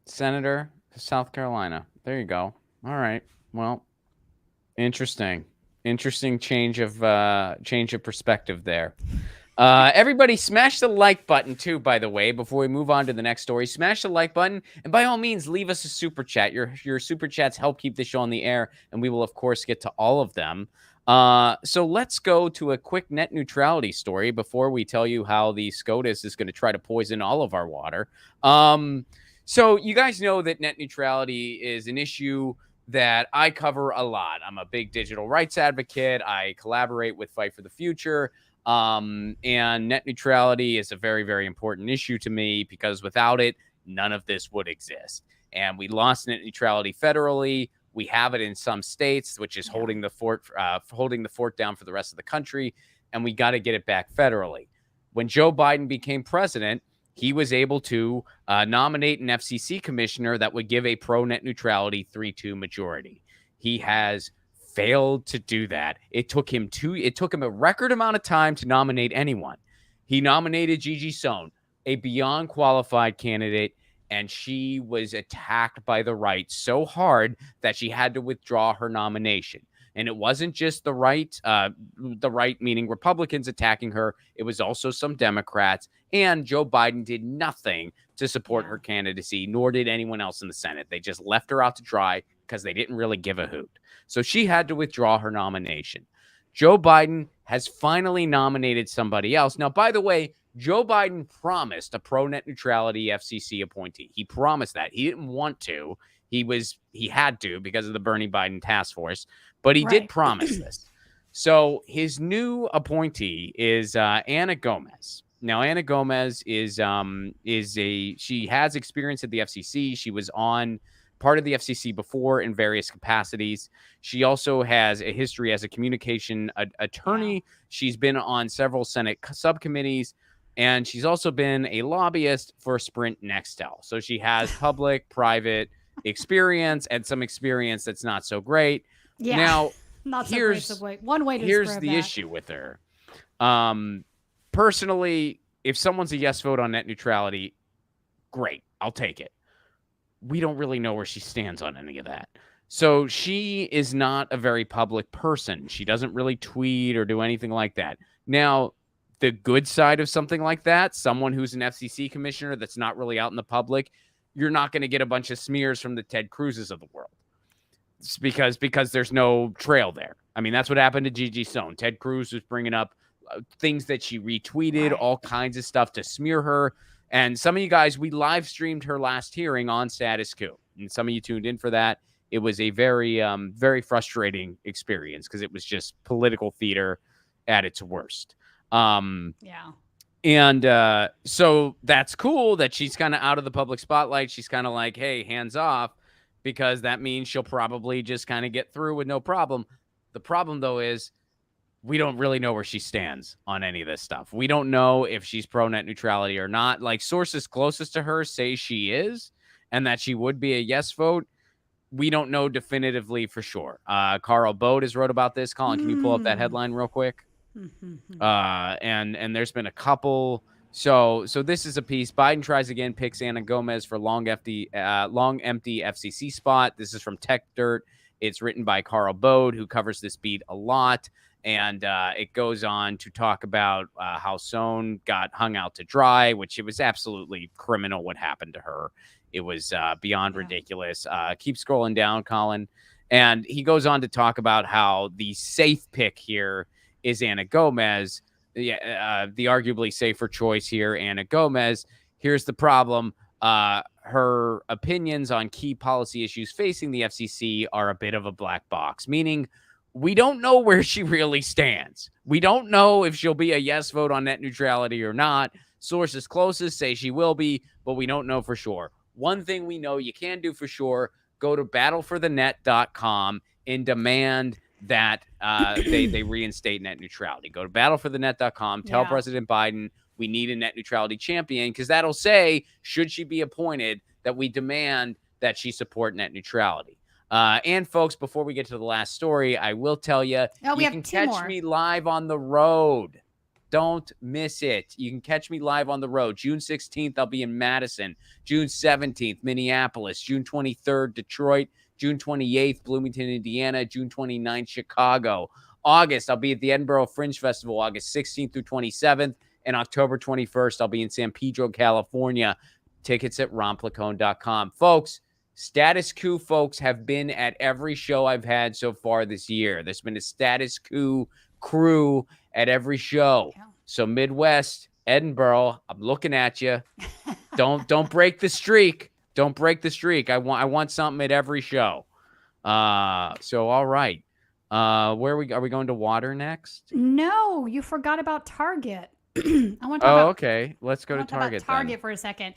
Senator, South Carolina. There you go. All right. Well, interesting change of perspective there. Everybody smash the like button too, by the way, before we move on to the next story. Smash the like button, and by all means, leave us a super chat. Your super chats help keep the show on the air, and we will, of course, get to all of them. So let's go to a quick net neutrality story before we tell you how the SCOTUS is going to try to poison all of our water. So you guys know that net neutrality is an issue that I cover a lot. I'm a big digital rights advocate. I collaborate with Fight for the Future. And net neutrality is a very, very important issue to me because without it, none of this would exist. And we lost net neutrality federally. We have it in some states, which is holding the fort down for the rest of the country, and we got to get it back federally. When Joe Biden became president, he was able to nominate an FCC commissioner that would give a pro-net neutrality 3-2 majority. He has failed to do that. It took him a record amount of time to nominate anyone. He nominated Gigi Sohn, a beyond qualified candidate, and she was attacked by the right so hard that she had to withdraw her nomination. And it wasn't just the right meaning Republicans attacking her. It was also some Democrats. And Joe Biden did nothing to support her candidacy, nor did anyone else in the Senate. They just left her out to dry because they didn't really give a hoot. So she had to withdraw her nomination. Joe Biden has finally nominated somebody else. Now, by the way, Joe Biden promised a pro-net neutrality FCC appointee. He promised that. He didn't want to. He had to because of the Bernie Biden task force, but he did promise this. So his new appointee is Anna Gomez. Now, Anna Gomez she has experience at the FCC. She was on part of the FCC before in various capacities. She also has a history as a communication attorney. Yeah. She's been on several Senate subcommittees. And she's also been a lobbyist for Sprint Nextel. So she has public, private experience and some experience that's not so great. Yeah, now, not so great. One way to here's the issue with her. Personally, if someone's a yes vote on net neutrality, great. I'll take it. We don't really know where she stands on any of that. So she is not a very public person. She doesn't really tweet or do anything like that. Now, the good side of something like that, someone who's an FCC commissioner that's not really out in the public, you're not going to get a bunch of smears from the Ted Cruzes of the world. It's because there's no trail there. I mean, that's what happened to Gigi Sohn. Ted Cruz was bringing up things that she retweeted, all kinds of stuff to smear her. And some of you guys, we live streamed her last hearing on Status Coup. And some of you tuned in for that. It was a very, very frustrating experience because it was just political theater at its worst. And so that's cool that she's kind of out of the public spotlight. She's kind of like, hey, hands off, because that means she'll probably just kind of get through with no problem. The problem, though, is we don't really know where she stands on any of this stuff. We don't know if she's pro net neutrality or not. Like, sources closest to her say she is, and that she would be a yes vote. We don't know definitively for sure. Carl Bode has wrote about this. Colin, can you pull up that headline real quick? And there's been a couple. So this is a piece. Biden tries again, picks Anna Gomez for long empty FCC spot. This is from Tech Dirt. It's written by Carl Bode, who covers this beat a lot. And it goes on to talk about how Sohn got hung out to dry, which it was absolutely criminal what happened to her. It was beyond ridiculous. Keep scrolling down, Colin. And he goes on to talk about how the safe pick here is Anna Gomez, the arguably safer choice here, Anna Gomez. Here's the problem. Her opinions on key policy issues facing the FCC are a bit of a black box, meaning we don't know where she really stands. We don't know if she'll be a yes vote on net neutrality or not. Sources closest say she will be, but we don't know for sure. One thing we know you can do for sure, go to battleforthenet.com and demand that they reinstate net neutrality. Go to battleforthenet.com, tell President Biden we need a net neutrality champion, because that'll say, should she be appointed, that we demand that she support net neutrality. And folks, before we get to the last story, I will tell you, you can catch me live on the road. Don't miss it. You can catch me live on the road. June 16th, I'll be in Madison. June 17th, Minneapolis. June 23rd, Detroit. June 28th, Bloomington, Indiana. June 29th, Chicago. August, I'll be at the Edinburgh Fringe Festival, August 16th through 27th. And October 21st, I'll be in San Pedro, California. Tickets at romplacone.com. Folks, Status Coup folks have been at every show I've had so far this year. There's been a Status Coup crew at every show. Yeah. So Midwest, Edinburgh, I'm looking at you. Don't break the streak. Don't break the streak. I want something at every show. So all right. Are we going to water next? No, you forgot about Target. I want to talk about, okay. Let's go to Target. Target for a second.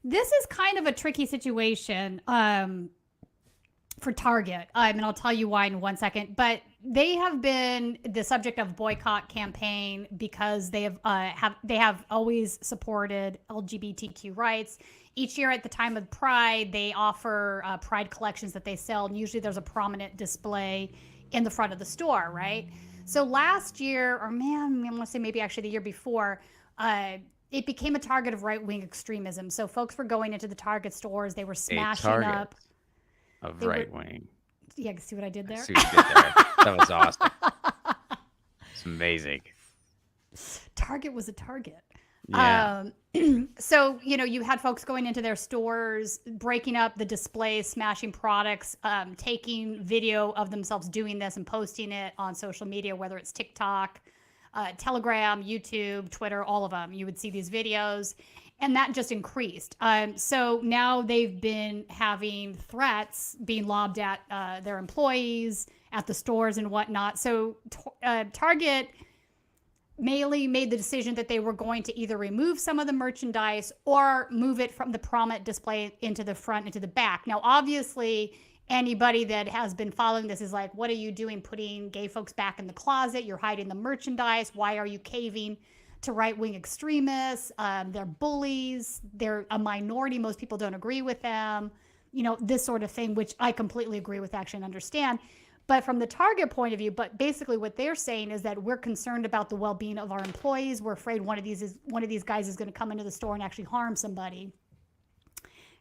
This is kind of a tricky situation for Target. And I'll tell you why in 1 second. But they have been the subject of boycott campaign because they have always supported LGBTQ rights. Each year at the time of Pride, they offer Pride collections that they sell, and usually there's a prominent display in the front of the store, right? So last year, or man, I want to say maybe actually the year before, it became a target of right-wing extremism. So folks were going into the Target stores, they were smashing up. Of right-wing. Yeah, see what I did there? I see what you did there. That was awesome. It's amazing. Target was a target. Yeah. So, you had folks going into their stores, breaking up the displays, smashing products, taking video of themselves doing this and posting it on social media, whether it's TikTok, Telegram, YouTube, Twitter, all of them. You would see these videos, and that just increased. So now they've been having threats being lobbed at their employees, at the stores and whatnot. So Target made the decision that they were going to either remove some of the merchandise or move it from the prominent display into the front, into the back. Now, obviously, anybody that has been following this is like, what are you doing putting gay folks back in the closet? You're hiding the merchandise. Why are you caving to right-wing extremists? They're bullies. They're a minority. Most people don't agree with them. This sort of thing, which I completely agree with, actually, and understand. But from the Target point of view, but basically what they're saying is that we're concerned about the well-being of our employees. We're afraid one of these guys is going to come into the store and actually harm somebody.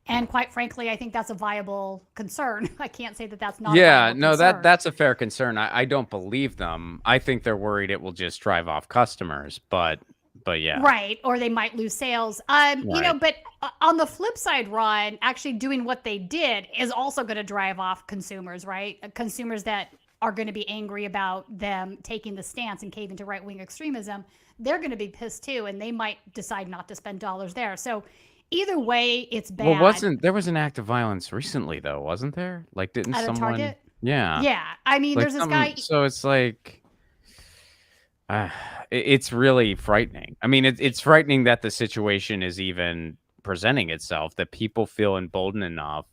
And quite frankly, I think that's a viable concern. I can't say that that's not. Yeah, a viable concern. That's a fair concern. I don't believe them. I think they're worried it will just drive off customers. But yeah. Right, or they might lose sales. Right. But on the flip side, Ron, actually doing what they did is also going to drive off consumers, right? Consumers that are going to be angry about them taking the stance and caving to right-wing extremism, they're going to be pissed too, and they might decide not to spend dollars there. So either way, it's bad. Well, there was an act of violence recently, though, wasn't there? Like, didn't at someone? Target? Yeah. Yeah. I mean, there's this guy. So it's like, It's really frightening. I mean, it's frightening that the situation is even presenting itself, that people feel emboldened enough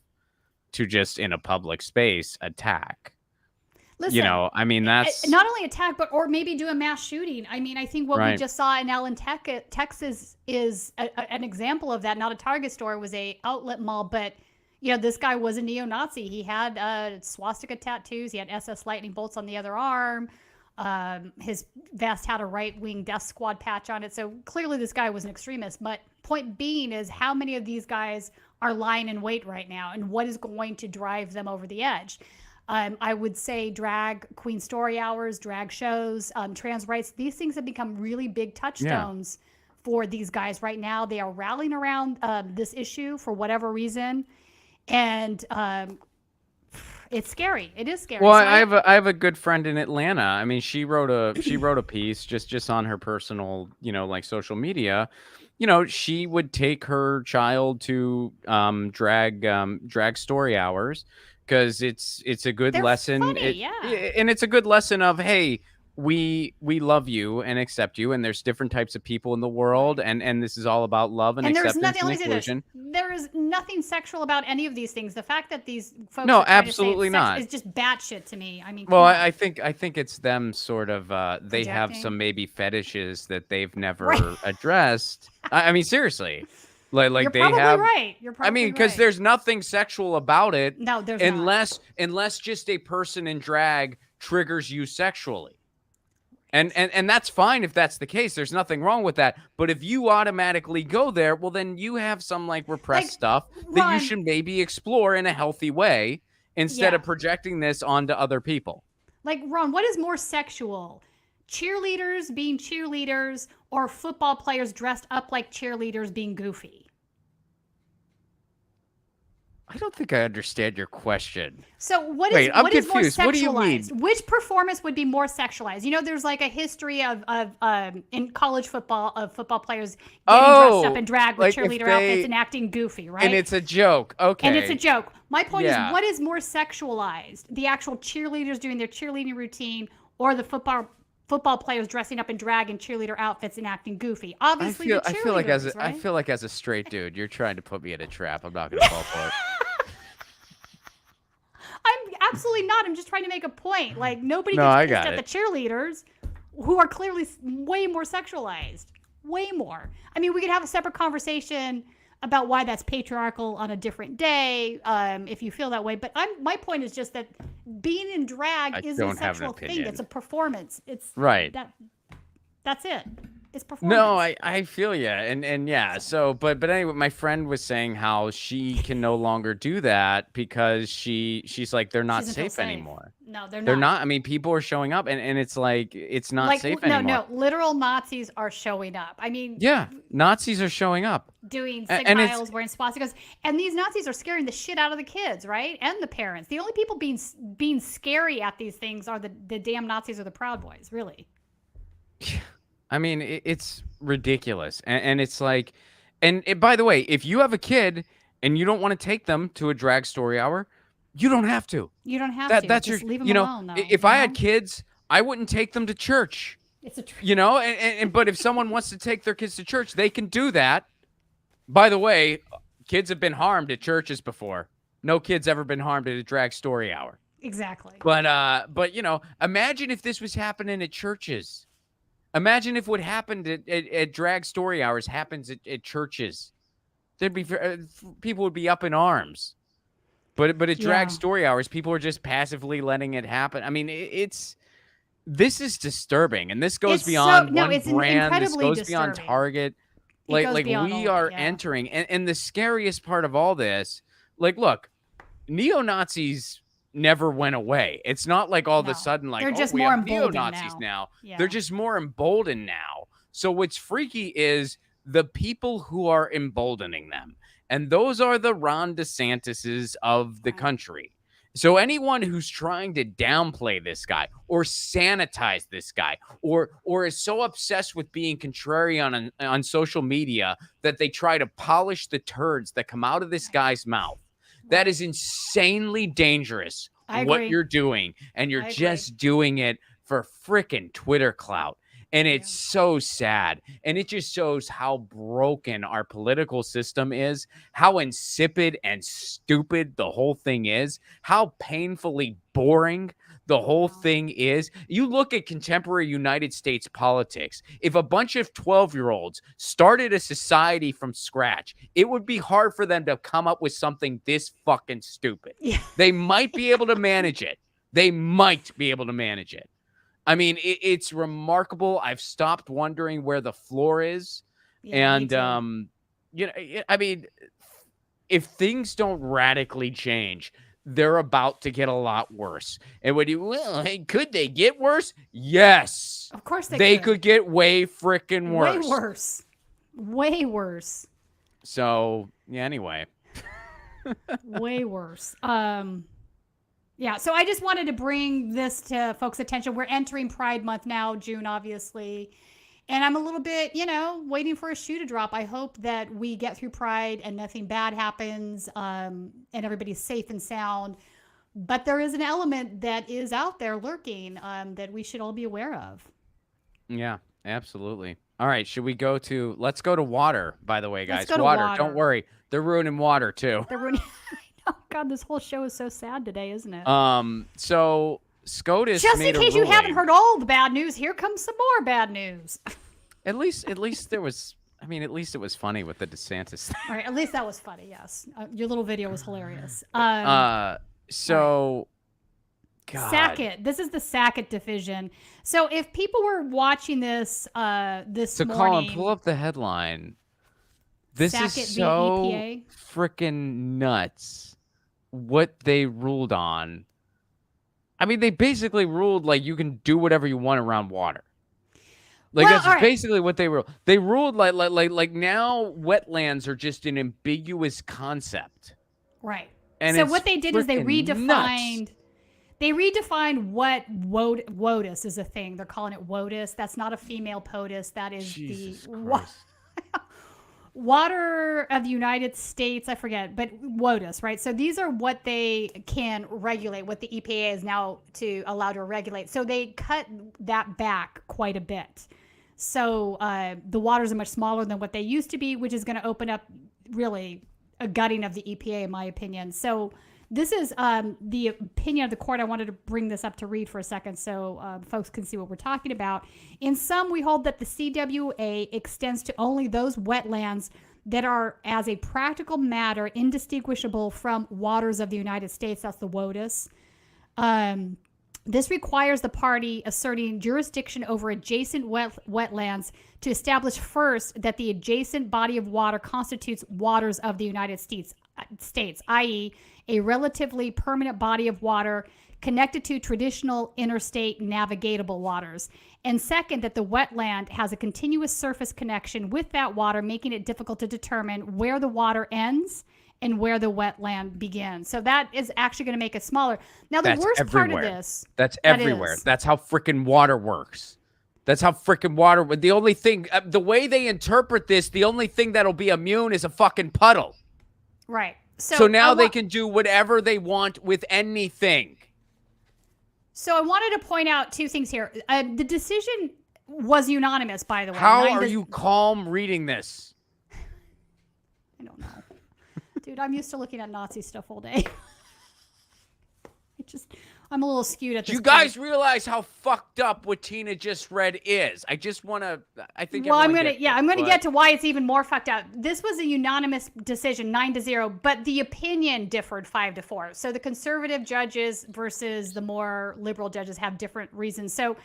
to just in a public space attack. Listen, I mean, that's not only attack, or maybe do a mass shooting. I mean, I think what we just saw in Allen, Texas is an example of that. Not a Target store, it was a outlet mall, but this guy was a neo-Nazi. He had swastika tattoos. He had SS lightning bolts on the other arm. His vest had a right-wing death squad patch on it. So clearly this guy was an extremist. But point being is, how many of these guys are lying in wait right now, and what is going to drive them over the edge? I would say drag queen story hours, drag shows, trans rights. These things have become really big touchstones for these guys right now. They are rallying around this issue for whatever reason. And it's scary. It is scary. Well, So I have a good friend in Atlanta. I mean, she wrote a piece just on her personal, like social media. She would take her child to drag story hours because it's a good lesson. funny, And it's a good lesson of, hey, we love you and accept you, and there's different types of people in the world, and this is all about love and acceptance and inclusion. There is nothing sexual about any of these things. The fact that these folks No, are trying absolutely to say it's not. is just batshit to me. I mean, Well, come on. I think it's them sort of they have Projecting? some maybe fetishes that they've never Right. addressed. I mean, seriously. Like You're they probably have right. You're probably I mean, because right. there's nothing sexual about it. No, there's not. unless just a person in drag triggers you sexually. And that's fine if that's the case. There's nothing wrong with that. But if you automatically go there, well, then you have some repressed stuff that Ron, you should maybe explore in a healthy way instead of projecting this onto other people. Like, Ron, what is more sexual? Cheerleaders being cheerleaders, or football players dressed up like cheerleaders being goofy? I don't think I understand your question. So what is Wait, I'm what is more confused. What do you mean? sexualized? Which performance would be more sexualized? There's like a history of in college football of football players getting dressed up in drag with cheerleader outfits and acting goofy, right? And it's a joke. Okay. And it's a joke. My point is, Yeah. what is more sexualized? The actual cheerleaders doing their cheerleading routine, or the football players dressing up in drag and cheerleader outfits and acting goofy? Obviously, the cheerleaders, I right? feel like as a straight dude, you're trying to put me in a trap. I'm not going to fall for it. I'm absolutely not. I'm just trying to make a point. Like, nobody No, I gets pissed got at the cheerleaders, who are clearly way more sexualized. Way more. I mean, we could have a separate conversation about why that's patriarchal on a different day, if you feel that way. But my point is just that being in drag isn't a don't have an sexual thing. opinion. It's a performance. It's Right. That's it. It's performance. No, I feel you. And yeah, so but anyway, my friend was saying how she can no longer do that because she's like, they're not She doesn't feel safe safe. anymore. No, they're They're not. I mean, people are showing up and it's like it's not safe anymore. No, literal Nazis are showing up. I mean, Yeah, Nazis are showing up. doing And sig it's- heils, wearing swastikas, and these Nazis are scaring the shit out of the kids, right? And the parents. The only people being scary at these things are the damn Nazis or the Proud Boys, really. I mean, it's ridiculous. And it's like, by the way, if you have a kid and you don't want to take them to a drag story hour, you don't have to. You don't have to. That's Just your, leave them you know, alone, though. if I had kids, I wouldn't take them to church. It's a truth. You know, but if someone wants to take their kids to church, they can do that. By the way, kids have been harmed at churches before. No kid's ever been harmed at a drag story hour. Exactly. But imagine if this was happening at churches. Imagine if what happened at drag story hours happens at churches. There'd be people would be up in arms. But at drag story hours, people are just passively letting it happen. I mean, this is disturbing, and this goes beyond one it's brand. This incredibly goes beyond disturbing. Target. It Like goes beyond we all are that, yeah. entering, and the scariest part of all this, look, neo-Nazis never went away. It's not like all of a sudden They're just we more have emboldened neo-Nazis now. Yeah. They're just more emboldened now. So what's freaky is the people who are emboldening them. And those are the Ron DeSantises of the country. So anyone who's trying to downplay this guy or sanitize this guy or is so obsessed with being contrary on social media that they try to polish the turds that come out of this guy's mouth, that is insanely dangerous. I What agree. you're doing, and you're I agree. just doing it for frickin' Twitter clout. And it's so sad. And it just shows how broken our political system is, how insipid and stupid the whole thing is, how painfully boring the whole thing is. You look at contemporary United States politics. If a bunch of 12-year-olds started a society from scratch, it would be hard for them to come up with something this fucking stupid. Yeah. They might be able to manage it. They might be able to manage it. I mean, it's remarkable. I've stopped wondering where the floor is. Yeah, And, you know, I mean, if things don't radically change, they're about to get a lot worse. And when you, well, hey, could they get worse? Yes. Of course they could get way freaking worse. Way worse. Way worse. So, yeah, anyway. Way worse. Yeah, so I just wanted to bring this to folks' attention. We're entering Pride Month now, June, obviously. And I'm a little bit, you know, waiting for a shoe to drop. I hope that we get through Pride and nothing bad happens, and everybody's safe and sound. But there is an element that is out there lurking that we should all be aware of. Yeah, absolutely. All right, should we go to, let's go to water, by the way, guys. Let's go to water. Don't worry. They're ruining water, too. They're ruining... Oh, God, this whole show is so sad today, isn't it? So SCOTUS just made in case a you ruling. haven't heard all the bad news, here comes some more bad news. At least there was, I mean, at least it was funny with the DeSantis thing. All right, at least that was funny, yes. Your little video was hilarious. So, God. Sackett. This is the Sackett division. So if people were watching this this morning... Colin, pull up the headline. This Sackett is so EPA. freaking nuts what they ruled on. I mean, they basically ruled like you can do whatever you want around water. Like Well, that's all right. basically what they ruled. They ruled like now wetlands are just an ambiguous concept. Right. And so it's what they did is they freaking redefined... nuts. They redefined what WOTUS is a thing. They're calling it WOTUS. That's not a female POTUS. That is Jesus the Christ. Water of the United States. I forget, but WOTUS, right? So these are what they can regulate, what the EPA is now to allow to regulate. So they cut that back quite a bit. So the waters are much smaller than what they used to be, which is going to open up really a gutting of the EPA, in my opinion. So this is the opinion of the court. I wanted to bring this up to read for a second so folks can see what we're talking about. In sum, we hold that the CWA extends to only those wetlands that are, as a practical matter, indistinguishable from waters of the United States. That's the WOTUS. This requires the party asserting jurisdiction over adjacent wetlands to establish first that the adjacent body of water constitutes waters of the United States, i.e., a relatively permanent body of water connected to traditional interstate navigatable waters. And second, that the wetland has a continuous surface connection with that water, making it difficult to determine where the water ends and where the wetland begins. So that is actually going to make it smaller. Now, the worst part of this... That's everywhere. That's how freaking water works. That's how freaking water... The only thing... the way they interpret this, the only thing that'll be immune is a fucking puddle. Right. So now they can do whatever they want with anything. So I wanted to point out two things here. The decision was unanimous, by the way. How are you calm reading this? I don't know. Dude, I'm used to looking at Nazi stuff all day. I'm a little skewed at this Do you guys realize how fucked up what Tina just read is? I just want to, I think. Well, I'm going to get to why it's even more fucked up. This was a unanimous decision, 9-0, but the opinion differed 5-4. So the conservative judges versus the more liberal judges have different reasons. So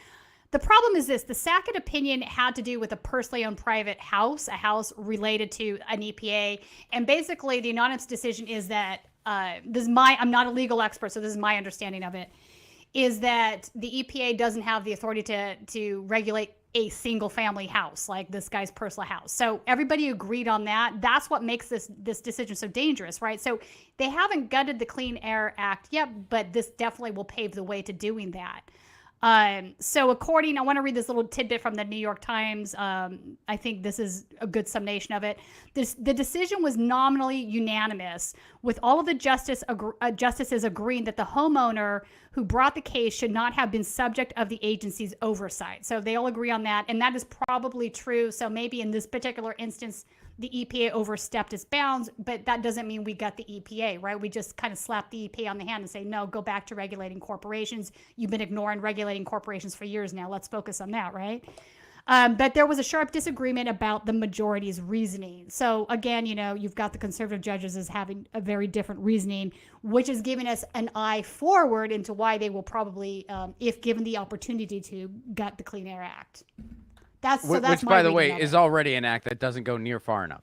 the problem is this: the Sackett opinion had to do with a personally owned private house, a house related to an EPA. And basically the unanimous decision is that, I'm not a legal expert, so this is my understanding of it, is that the EPA doesn't have the authority to regulate a single family house, like this guy's personal house. So everybody agreed on that. That's what makes this decision so dangerous, right? So they haven't gutted the Clean Air Act yet, but this definitely will pave the way to doing that. So I want to read this little tidbit from the New York Times. I think this is a good summation of it. The decision was nominally unanimous, with all of the justices agreeing that the homeowner who brought the case should not have been subject of the agency's oversight. So they all agree on that, and that is probably true. So maybe in this particular instance, the EPA overstepped its bounds, but that doesn't mean we got the EPA, right? We just kind of slap the EPA on the hand and say, no, go back to regulating corporations. You've been ignoring regulating corporations for years now. Let's focus on that, right? But there was a sharp disagreement about the majority's reasoning. So again, you've got the conservative judges as having a very different reasoning, which is giving us an eye forward into why they will probably, if given the opportunity to, gut the Clean Air Act. Which, by the way, is already an act that doesn't go near far enough.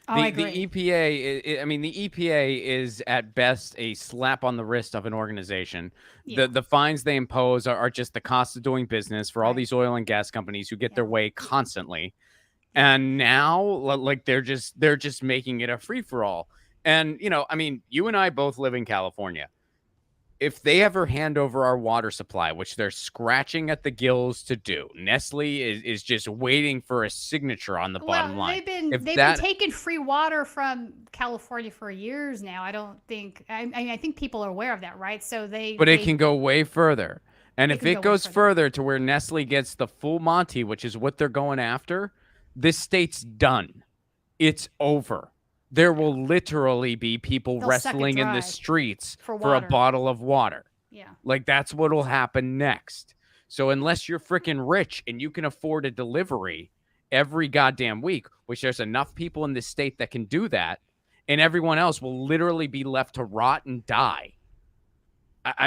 I agree. The EPA, the EPA is at best a slap on the wrist of an organization. Yeah. The fines they impose are just the cost of doing business for all these oil and gas companies who get their way constantly. And now, like, they're just making it a free for all. And, you and I both live in California. If they ever hand over our water supply, which they're scratching at the gills to do, Nestle is just waiting for a signature on the bottom line. They've been taking free water from California for years now. I think people are aware of that, right? So But it can go way further. And if it goes further to where Nestle gets the full Monty, which is what they're going after, this state's done. It's over. There will literally be people wrestling in the streets for a bottle of water. Yeah. Like, that's what will happen next. So unless you're freaking rich and you can afford a delivery every goddamn week, which there's enough people in this state that can do that, and everyone else will literally be left to rot and die.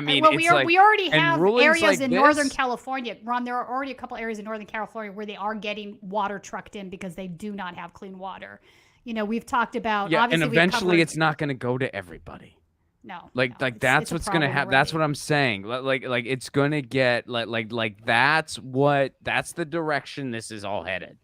We already have areas in Northern California. Ron, there are already a couple areas in Northern California where they are getting water trucked in because they do not have clean water. We've talked about. Yeah, and eventually it's not going to go to everybody. No. That's what's going to happen. That's what I'm saying. Like it's going to get that's the direction this is all headed.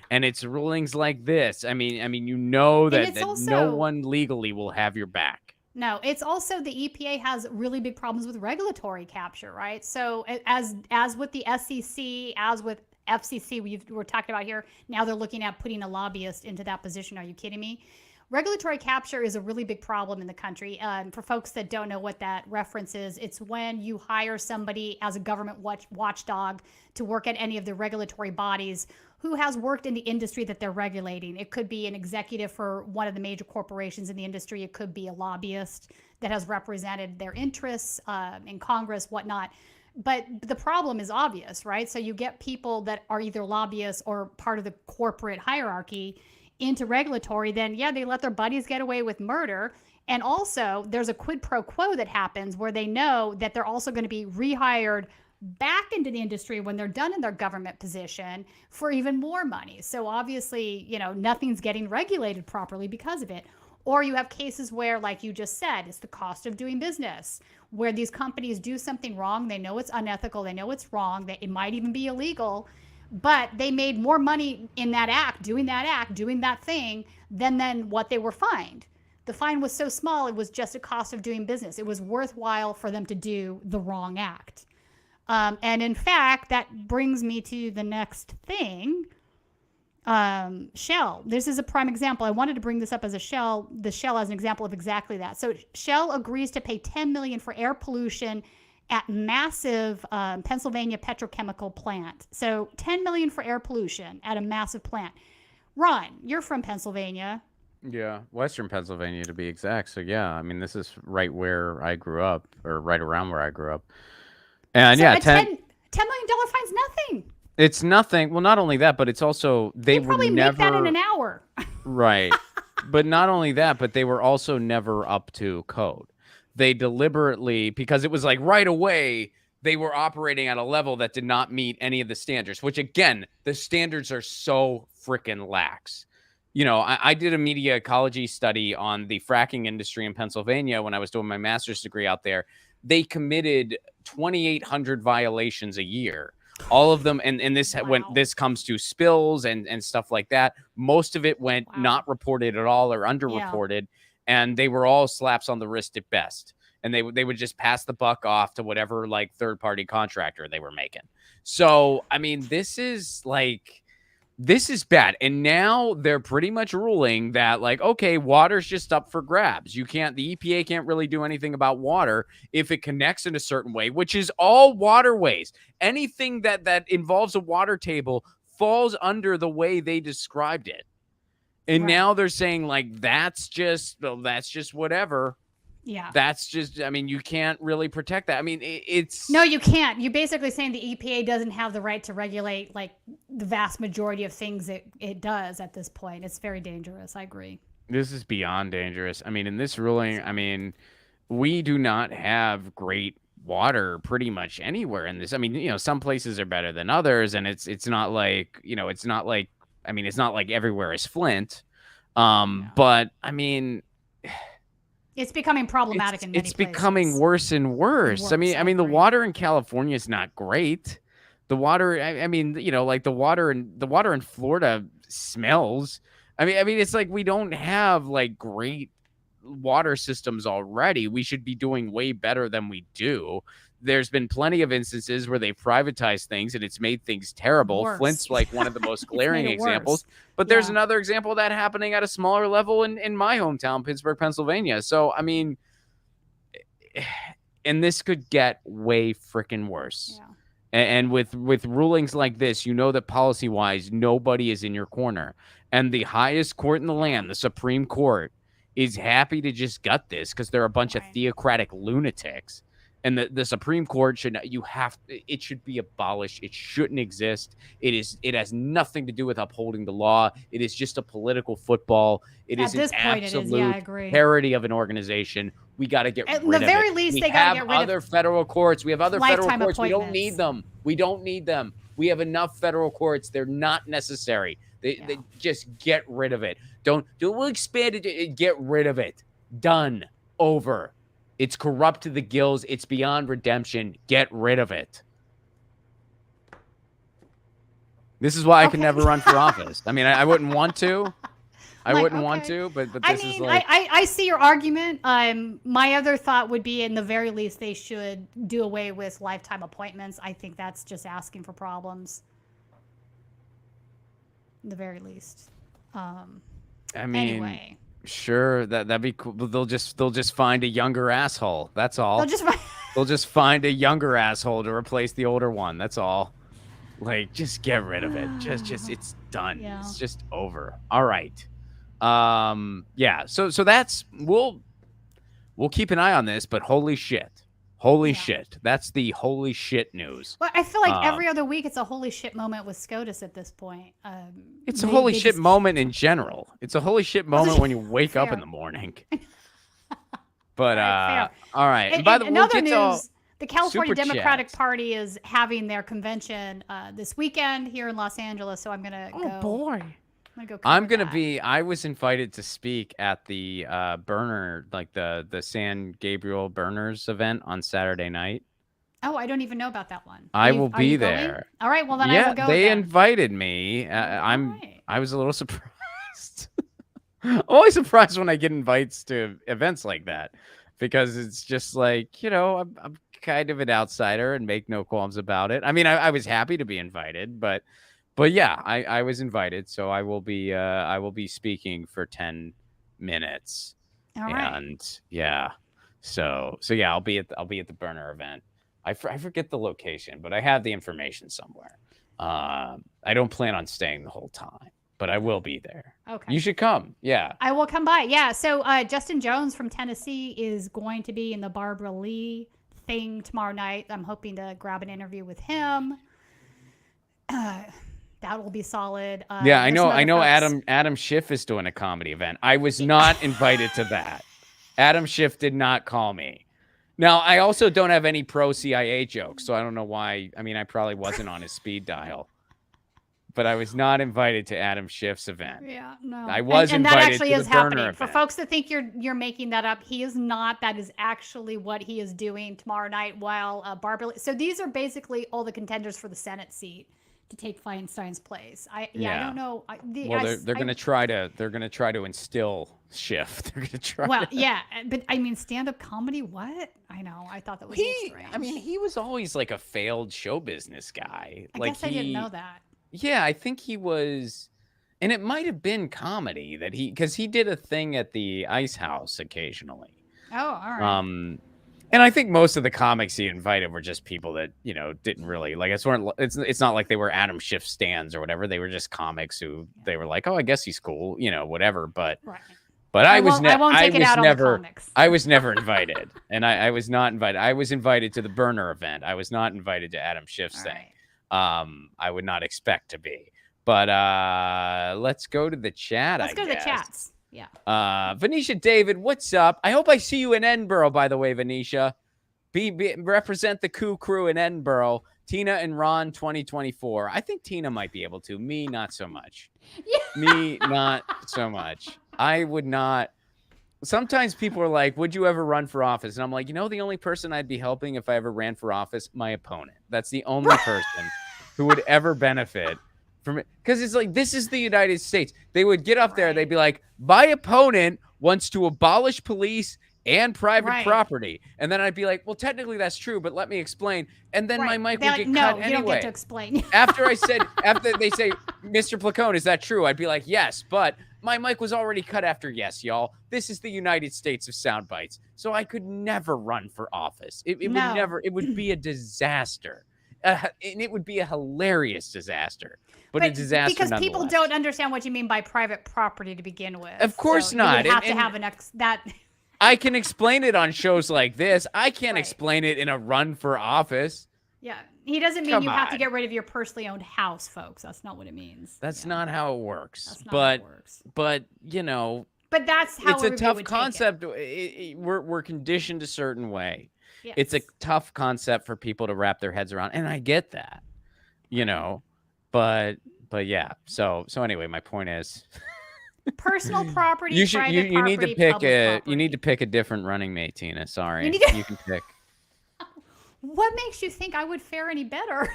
And it's rulings like this. I mean, that no one legally will have your back. No, it's also the EPA has really big problems with regulatory capture, right? So as with the SEC, as with FCC, we're talking about here, now they're looking at putting a lobbyist into that position. Are you kidding me? Regulatory capture is a really big problem in the country. For folks that don't know what that reference is, it's when you hire somebody as a government watchdog to work at any of the regulatory bodies who has worked in the industry that they're regulating. It could be an executive for one of the major corporations in the industry. It could be a lobbyist that has represented their interests in Congress, whatnot. But the problem is obvious, right? So you get people that are either lobbyists or part of the corporate hierarchy into regulatory, then they let their buddies get away with murder. And also there's a quid pro quo that happens where they know that they're also going to be rehired back into the industry when they're done in their government position for even more money. So obviously, nothing's getting regulated properly because of it. Or you have cases where, like you just said, it's the cost of doing business, where these companies do something wrong. They know it's unethical. They know it's wrong. That it might even be illegal, but they made more money in that act, doing that thing, than what they were fined. The fine was so small, it was just a cost of doing business. It was worthwhile for them to do the wrong act. And in fact, that brings me to the next thing. Shell. This is a prime example. I wanted to bring this up as the Shell as an example of exactly that. So Shell agrees to pay $10 million for air pollution at massive Pennsylvania petrochemical plant. So $10 million for air pollution at a massive plant. Ron, you're from Pennsylvania. Yeah, Western Pennsylvania to be exact. So yeah, this is right where I grew up, or right around where I grew up. And so yeah, $10 million fine's nothing. It's nothing. Well, not only that, but it's also they would probably never make that in an hour. Right. But not only that, but they were also never up to code. They deliberately, because it was like right away, they were operating at a level that did not meet any of the standards, which again, the standards are so freaking lax. I did a media ecology study on the fracking industry in Pennsylvania when I was doing my master's degree out there. They committed 2,800 violations a year. All of them, and this when this comes to spills and stuff like that, most of it went not reported at all or underreported. and they were all slaps on the wrist at best. And they would just pass the buck off to whatever like third party contractor they were making. So, I mean, this is bad. And now they're pretty much ruling that like, okay, water's just up for grabs. The EPA can't really do anything about water if it connects in a certain way, which is all waterways. Anything that involves a water table falls under the way they described it. And now they're saying like, that's just whatever. Yeah. That's just, I mean, you can't really protect that. I mean, it's... No, you can't. You're basically saying the EPA doesn't have the right to regulate like the vast majority of things it does at this point. It's very dangerous. I agree. This is beyond dangerous. I mean, in this ruling, I mean, we do not have great water pretty much anywhere in this. I mean, you know, some places are better than others, and it's not like, you know, it's not like everywhere is Flint. But I mean... It's becoming problematic in many places. It's becoming worse and worse. I mean, the water in California is not great. The water, I mean, you know, like the water in Florida smells. I mean, it's like we don't have like great water systems already. We should be doing way better than we do. There's been plenty of instances where they privatized things and it's made things terrible. Worse. Flint's like one of the most glaring examples. But there's another example of that happening at a smaller level in my hometown, Pittsburgh, Pennsylvania. So, I mean, and this could get way freaking worse. Yeah. And with rulings like this, you know that policy-wise, nobody is in your corner. And the highest court in the land, the Supreme Court, is happy to just gut this because they're a bunch of theocratic lunatics. And the Supreme Court should be abolished. It shouldn't exist. It has nothing to do with upholding the law. It is just a political football. It is an absolute parody of an organization. We got to get rid of it. At the very least, they got to get rid of other federal courts. We have other federal courts. We don't need them. We have enough federal courts. They're not necessary. They just get rid of it. We'll expand it. Get rid of it. Done. Over. It's corrupt to the gills. It's beyond redemption. Get rid of it. This is why I could never run for office. I mean, I wouldn't want to. I wouldn't want to, but this is like... I see your argument. My other thought would be, in the very least, they should do away with lifetime appointments. I think that's just asking for problems. In the very least. I mean... Anyway... Sure, that'd be cool. They'll just find a younger asshole. That's all. They'll just find a younger asshole to replace the older one. That's all. Like, just get rid of it. Just it's done. Yeah. It's just over. All right. Yeah. So that's we'll keep an eye on this. But holy shit. Holy shit. That's the holy shit news. Well, I feel like every other week it's a holy shit moment with SCOTUS at this point. It's a holy shit moment in general. It's a holy shit moment when you wake up in the morning. But, all right. And by the way, another news, the California Democratic Party is having their convention this weekend here in Los Angeles. So I'm going to go. Oh, boy. I was invited to speak at the burner, like the San Gabriel Burners event on Saturday night. Oh, I don't even know about that one. I will be there. All right, well then I will go. They invited me. I was a little surprised. I'm always surprised when I get invites to events like that, because it's just like, you know, I'm kind of an outsider and make no qualms about it. I mean, I was happy to be invited, but yeah, I was invited, so I will be speaking for 10 minutes. All right. And yeah, so yeah, I'll be at the burner event. I forget the location, but I have the information somewhere. I don't plan on staying the whole time, but I will be there. Okay. You should come. Yeah. I will come by. Yeah. So Justin Jones from Tennessee is going to be in the Barbara Lee thing tomorrow night. I'm hoping to grab an interview with him. That will be solid. Yeah, I know. Adam Schiff is doing a comedy event. I was not invited to that. Adam Schiff did not call me. Now, I also don't have any pro-CIA jokes, so I don't know why. I mean, I probably wasn't on his speed dial. But I was not invited to Adam Schiff's event. Yeah, no. I was and invited that actually to is the burner happening. event. For folks that think you're making that up, he is not. That is actually what he is doing tomorrow night while Barbara Lee. So these are basically all the contenders for the Senate seat to take Feinstein's place. I don't know. They're going to try to instill Schiff. They're going to try. Well, yeah, but I mean, stand-up comedy. What? I know. I thought that was strange. I mean, he was always like a failed show business guy. I guess I didn't know that. Yeah, I think he was, and it might have been comedy that because he did a thing at the Ice House occasionally. Oh, all right. And I think most of the comics he invited were just people that, didn't really like. It's not like they were Adam Schiff stands or whatever. They were just comics who they were like, oh, I guess he's cool, whatever. But I was never invited, and I was not invited. I was invited to the burner event. I was not invited to Adam Schiff's thing. I would not expect to be. But let's go to the chat. Let's go to the chats. Yeah. Venetia David, what's up? I hope I see you in Edinburgh, by the way, Venetia. Represent the coup crew in Edinburgh. Tina and Ron 2024. I think Tina might be able to. Me, not so much. Me, not so much. I would not. Sometimes people are like, would you ever run for office? And I'm like, the only person I'd be helping if I ever ran for office, my opponent. That's the only person who would ever benefit from it. Because it's like, this is the United States. They would get up there. They'd be like, my opponent wants to abolish police and private property. And then I'd be like, well, technically that's true, but let me explain. And then my mic would get cut anyway. You don't get to explain. after they say, Mr. Placone, is that true? I'd be like, yes, but my mic was already cut after yes, y'all. This is the United States of sound bites. So I could never run for office. It would be a disaster. And it would be a hilarious disaster. But a disaster because people don't understand what you mean by private property to begin with. Of course not. You have to have that. I can explain it on shows like this. I can't explain it in a run for office. Yeah. He doesn't mean you have to get rid of your personally owned house, folks. That's not what it means. That's not how it works. That's not how it works. But But that's how it's a tough concept. We're conditioned a certain way. Yes. It's a tough concept for people to wrap their heads around, and I get that. But yeah. So anyway, my point is, personal property. You need to pick you need to pick a different running mate, Tina. Sorry, you can pick. What makes you think I would fare any better?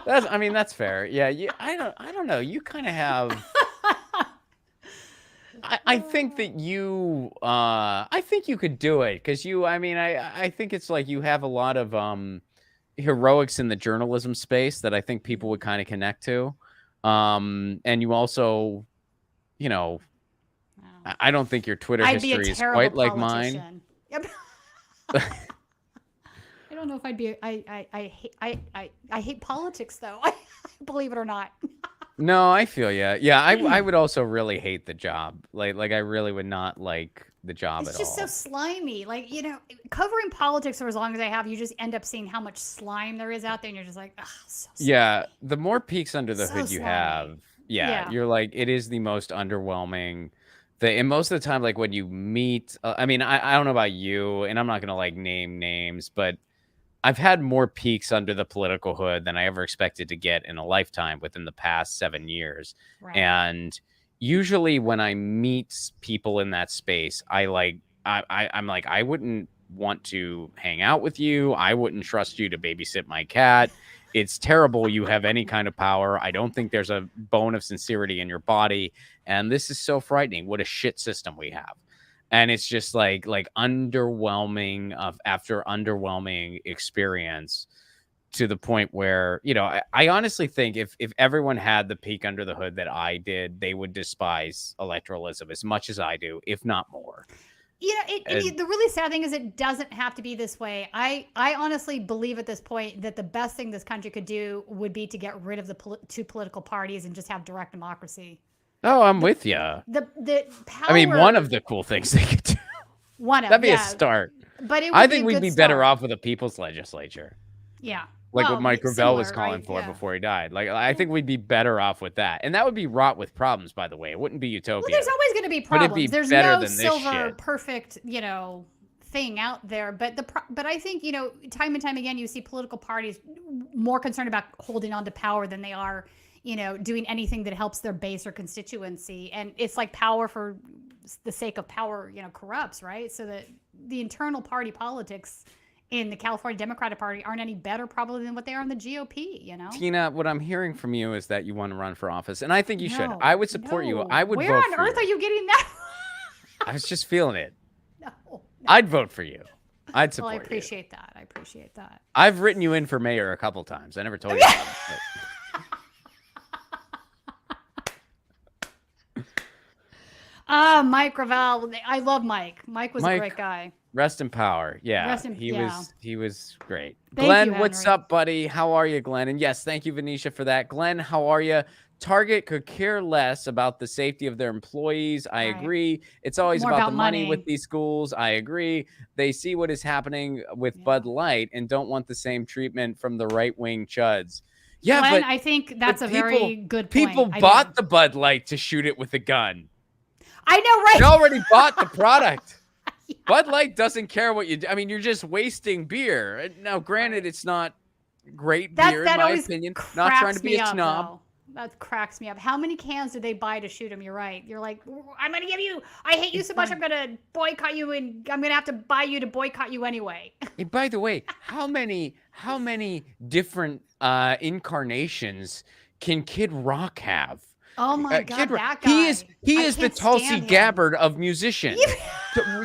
That's fair. Yeah. I don't know. You kind of have. I think that you. I think you could do it because you. I think it's like you have a lot of heroics in the journalism space that I think people would kind of connect to, and you also, I don't think your Twitter history is quite like mine. Yep. I don't know if I'd be. I hate politics though. Believe it or not. No, I feel you. Yeah, I would also really hate the job. Like I really would not like the job at all. It's just so slimy. Like, covering politics for as long as I have, you just end up seeing how much slime there is out there, and you're just like, oh, so slimy. Yeah, the more peaks under the hood you have, you're like, it is the most underwhelming thing. And most of the time, like when you meet, I don't know about you, and I'm not gonna like name names, but I've had more peaks under the political hood than I ever expected to get in a lifetime within the past 7 years. Right. And usually when I meet people in that space, I'm like, I wouldn't want to hang out with you. I wouldn't trust you to babysit my cat. It's terrible you have any kind of power. I don't think there's a bone of sincerity in your body. And this is so frightening. What a shit system we have. And it's just like underwhelming after underwhelming experience to the point where, I honestly think if everyone had the peek under the hood that I did, they would despise electoralism as much as I do, if not more. The really sad thing is it doesn't have to be this way. I honestly believe at this point that the best thing this country could do would be to get rid of the two political parties and just have direct democracy. Oh, I'm with you. The power. One of the cool things they could do. That'd be a start. But I think we'd be better off with a people's legislature. Yeah. Like what Mike Gravel was calling for before he died. Like, I think we'd be better off with that. And that would be wrought with problems, by the way. It wouldn't be utopia. Well, there's always going to be problems. There's no silver perfect, thing out there. But I think, time and time again, you see political parties more concerned about holding on to power than they are doing anything that helps their base or constituency. And it's like power for the sake of power, corrupts, right? So that the internal party politics in the California Democratic Party aren't any better probably than what they are in the GOP, you know? Tina, what I'm hearing from you is that you want to run for office, and I think you should. No, I would support you. no. I would Where vote on for earth you. are you getting that? I was just feeling it. No. I'd vote for you. I'd Well, support I you. appreciate that. I appreciate that. I've written you in for mayor a couple times. I never told you about it. Mike Ravel. I love Mike. Mike was a great guy. Rest in power. Yeah. Yeah. He was great. Thank Glenn, you, what's Henry. up, buddy? How are you, Glenn? And yes, thank you, Venetia, for that. Glenn, how are you? Target could care less about the safety of their employees. I Right. agree. It's always More about about the money money. with these schools. I agree. They see what is happening with Bud Light and don't want the same treatment from the right-wing chuds. Yeah, Glenn, but I think that's a people, very good point. People I bought do. the Bud Light to shoot it with a gun. I know, right? They already bought the product. Yeah. Bud Light doesn't care what you do. I mean, you're just wasting beer. Now, granted, it's not great beer, in my opinion. Not trying to be a snob. Though. That cracks me up. How many cans did they buy to shoot him? You're right. You're like, I'm going to give you, I hate you so much, I'm going to boycott you, and I'm going to have to buy you to boycott you anyway. Hey, by the way, how many different incarnations can Kid Rock have? Oh my God, that guy. He is the Tulsi Gabbard of musicians.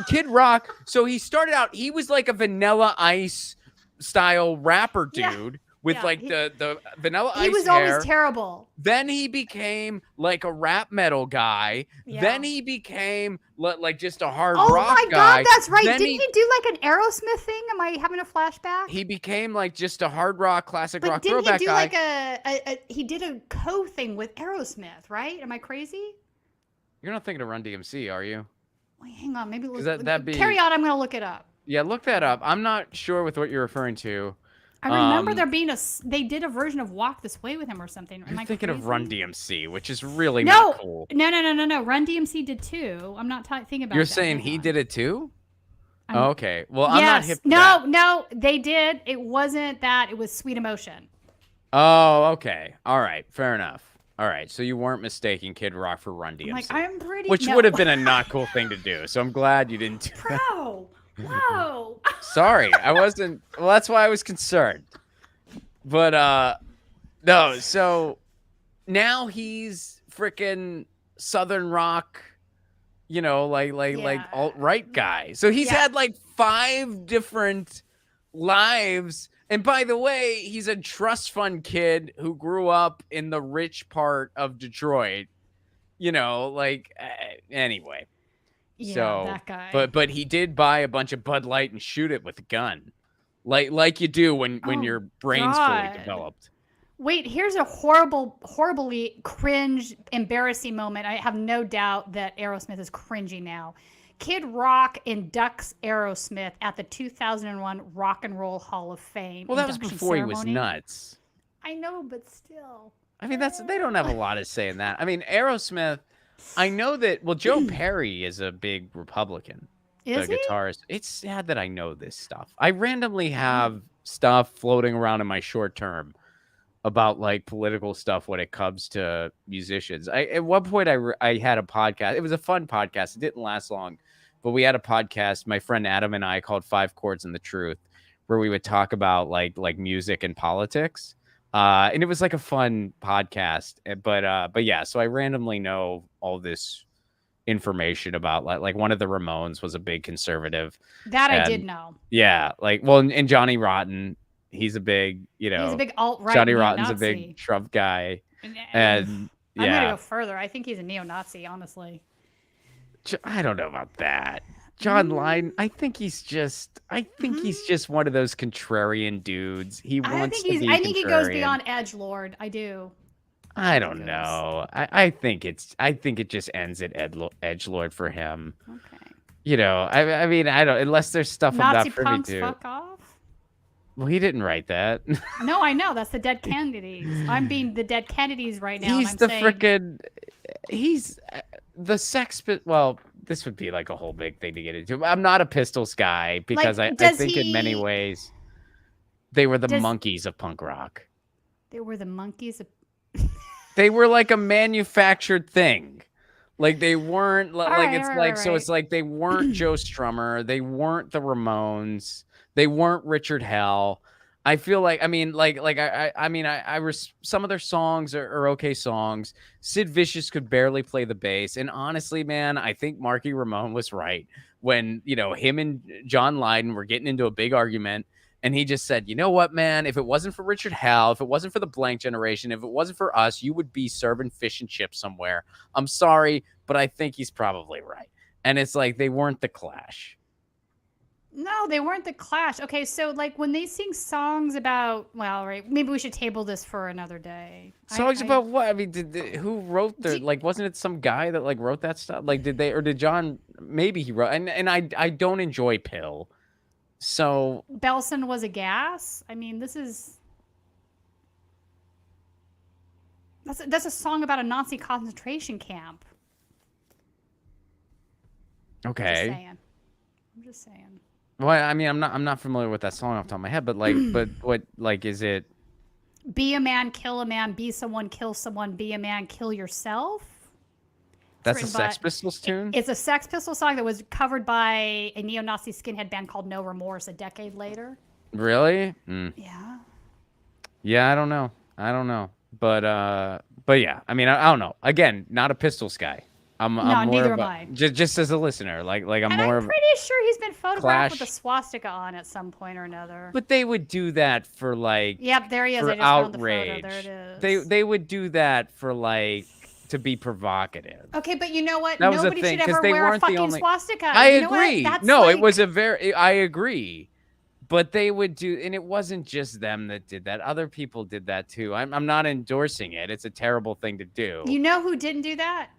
Kid Rock. So he started out, he was like a Vanilla Ice style rapper dude with the Vanilla Ice He was hair. always terrible. Then he became like a rap metal guy. Yeah. Then he became like just a hard Oh rock my guy. God, that's right. Then Didn't he do like an Aerosmith thing? Am I having a flashback? He became like just a hard rock, classic rock didn't throwback he do guy. like he did a thing with Aerosmith, right? Am I crazy? You're not thinking of Run DMC, are you? Wait, hang on. Maybe that'd be... carry on. I'm going to look it up. Yeah, look that up. I'm not sure with what you're referring to. I remember there being they did a version of Walk This Way with him or something. Am I thinking crazy? of Run DMC, which is really not cool. No. Run DMC did too. I'm not thinking about You're that. saying he did it too? Okay. Well, I'm not hip to that. No, they did. It wasn't that. It was Sweet Emotion. Oh, okay. All right. Fair enough. All right. So you weren't mistaking Kid Rock for Run DMC. I'm pretty. Which would have been a not cool thing to do. So I'm glad you didn't do that. Bro. Whoa. Sorry. I wasn't. Well, that's why I was concerned. But no, so now he's freaking Southern rock, like alt-right guy. So he's had like 5 different lives. And by the way, he's a trust fund kid who grew up in the rich part of Detroit. Anyway. Yeah, so, that guy. But he did buy a bunch of Bud Light and shoot it with a gun. Like you do when your brain's fully developed. Wait, here's a horribly cringe, embarrassing moment. I have no doubt that Aerosmith is cringing now. Kid Rock inducts Aerosmith at the 2001 Rock and Roll Hall of Fame. Well, that was before he was nuts. I know, but still. I mean, they don't have a lot to say in that. I mean, Aerosmith, I know that, Joe Perry is a big Republican. Is he? Guitarist. It's sad that I know this stuff. I randomly have stuff floating around in my short term about like political stuff when it comes to musicians. At one point I had a podcast. It was a fun podcast. It didn't last long, but we had a podcast, my friend Adam and I, called 5 Chords and the Truth, where we would talk about like music and politics. And it was like a fun podcast. But yeah, so I randomly know all this information about like one of the Ramones was a big conservative. I did know. Yeah, and Johnny Rotten, he's a big, he's a big alt-right Johnny neo-Nazi. Rotten's a big Trump guy. And I'm gonna go further. I think he's a neo-Nazi, honestly. I don't know about that. John Lydon, I think he's just one of those contrarian dudes. He wants to be contrarian. I think he goes beyond edgelord. I do. I don't know. I think it just ends at edgelord for him. Okay. I mean, I don't, unless there's stuff I'm not privy punks to. Fuck off. Well, he didn't write that. No, I know. That's the Dead Kennedys. I'm being the Dead Kennedys right now. He's he's the sex. Well, this would be like a whole big thing to get into. I'm not a Pistols guy because I think in many ways they were the monkeys of punk rock. They were the monkeys of. They were like a manufactured thing. Like they weren't right, it's right, like right, so it's like they weren't Joe Strummer, they weren't the Ramones, they weren't Richard Hell. I feel like some of their songs are okay songs. Sid Vicious could barely play the bass, and honestly, man, I think Marky Ramone was right when him and John Lydon were getting into a big argument. And he just said, you know what, man, if it wasn't for Richard Hell, if it wasn't for the Blank Generation, if it wasn't for us, you would be serving fish and chips somewhere. I'm sorry, but I think he's probably right. And it's like they weren't the Clash. No, they weren't the Clash. Okay, so like when they sing songs about, well, right, maybe we should table this for another day. Songs about what? I mean, who wrote the, wasn't it some guy that like wrote that stuff? Like, did John, maybe he wrote, and I don't enjoy Pill. So Belson was a gas. I mean, that's a song about a Nazi concentration camp. Okay. I'm just saying. Well, I mean, I'm not familiar with that song off the top of my head, but like, but what, like, is it? Be a man, kill a man. Be someone, kill someone. Be a man, kill yourself. That's a Sex Pistols tune? It's a Sex Pistols song that was covered by a neo-Nazi skinhead band called No Remorse a decade later. Really? Yeah. Yeah, I don't know. But yeah, I mean, I don't know. Again, not a Pistols guy. I'm more neither of am I. Just as a listener, like I'm more of. I'm pretty sure he's been photographed with a Clash. swastika on at some point or another. But they would do that for like. Yep, there he is. For I just found the outrage. photo. There it is. They would do that for like to be provocative. Okay, but you know what? That was Nobody the thing, should 'cause ever they wear a weren't the fucking only- swastika. I You know what? agree. That's No, like... it was a very. I agree. But they would do, and it wasn't just them that did that. Other people did that too. I'm not endorsing it. It's a terrible thing to do. You know who didn't do that?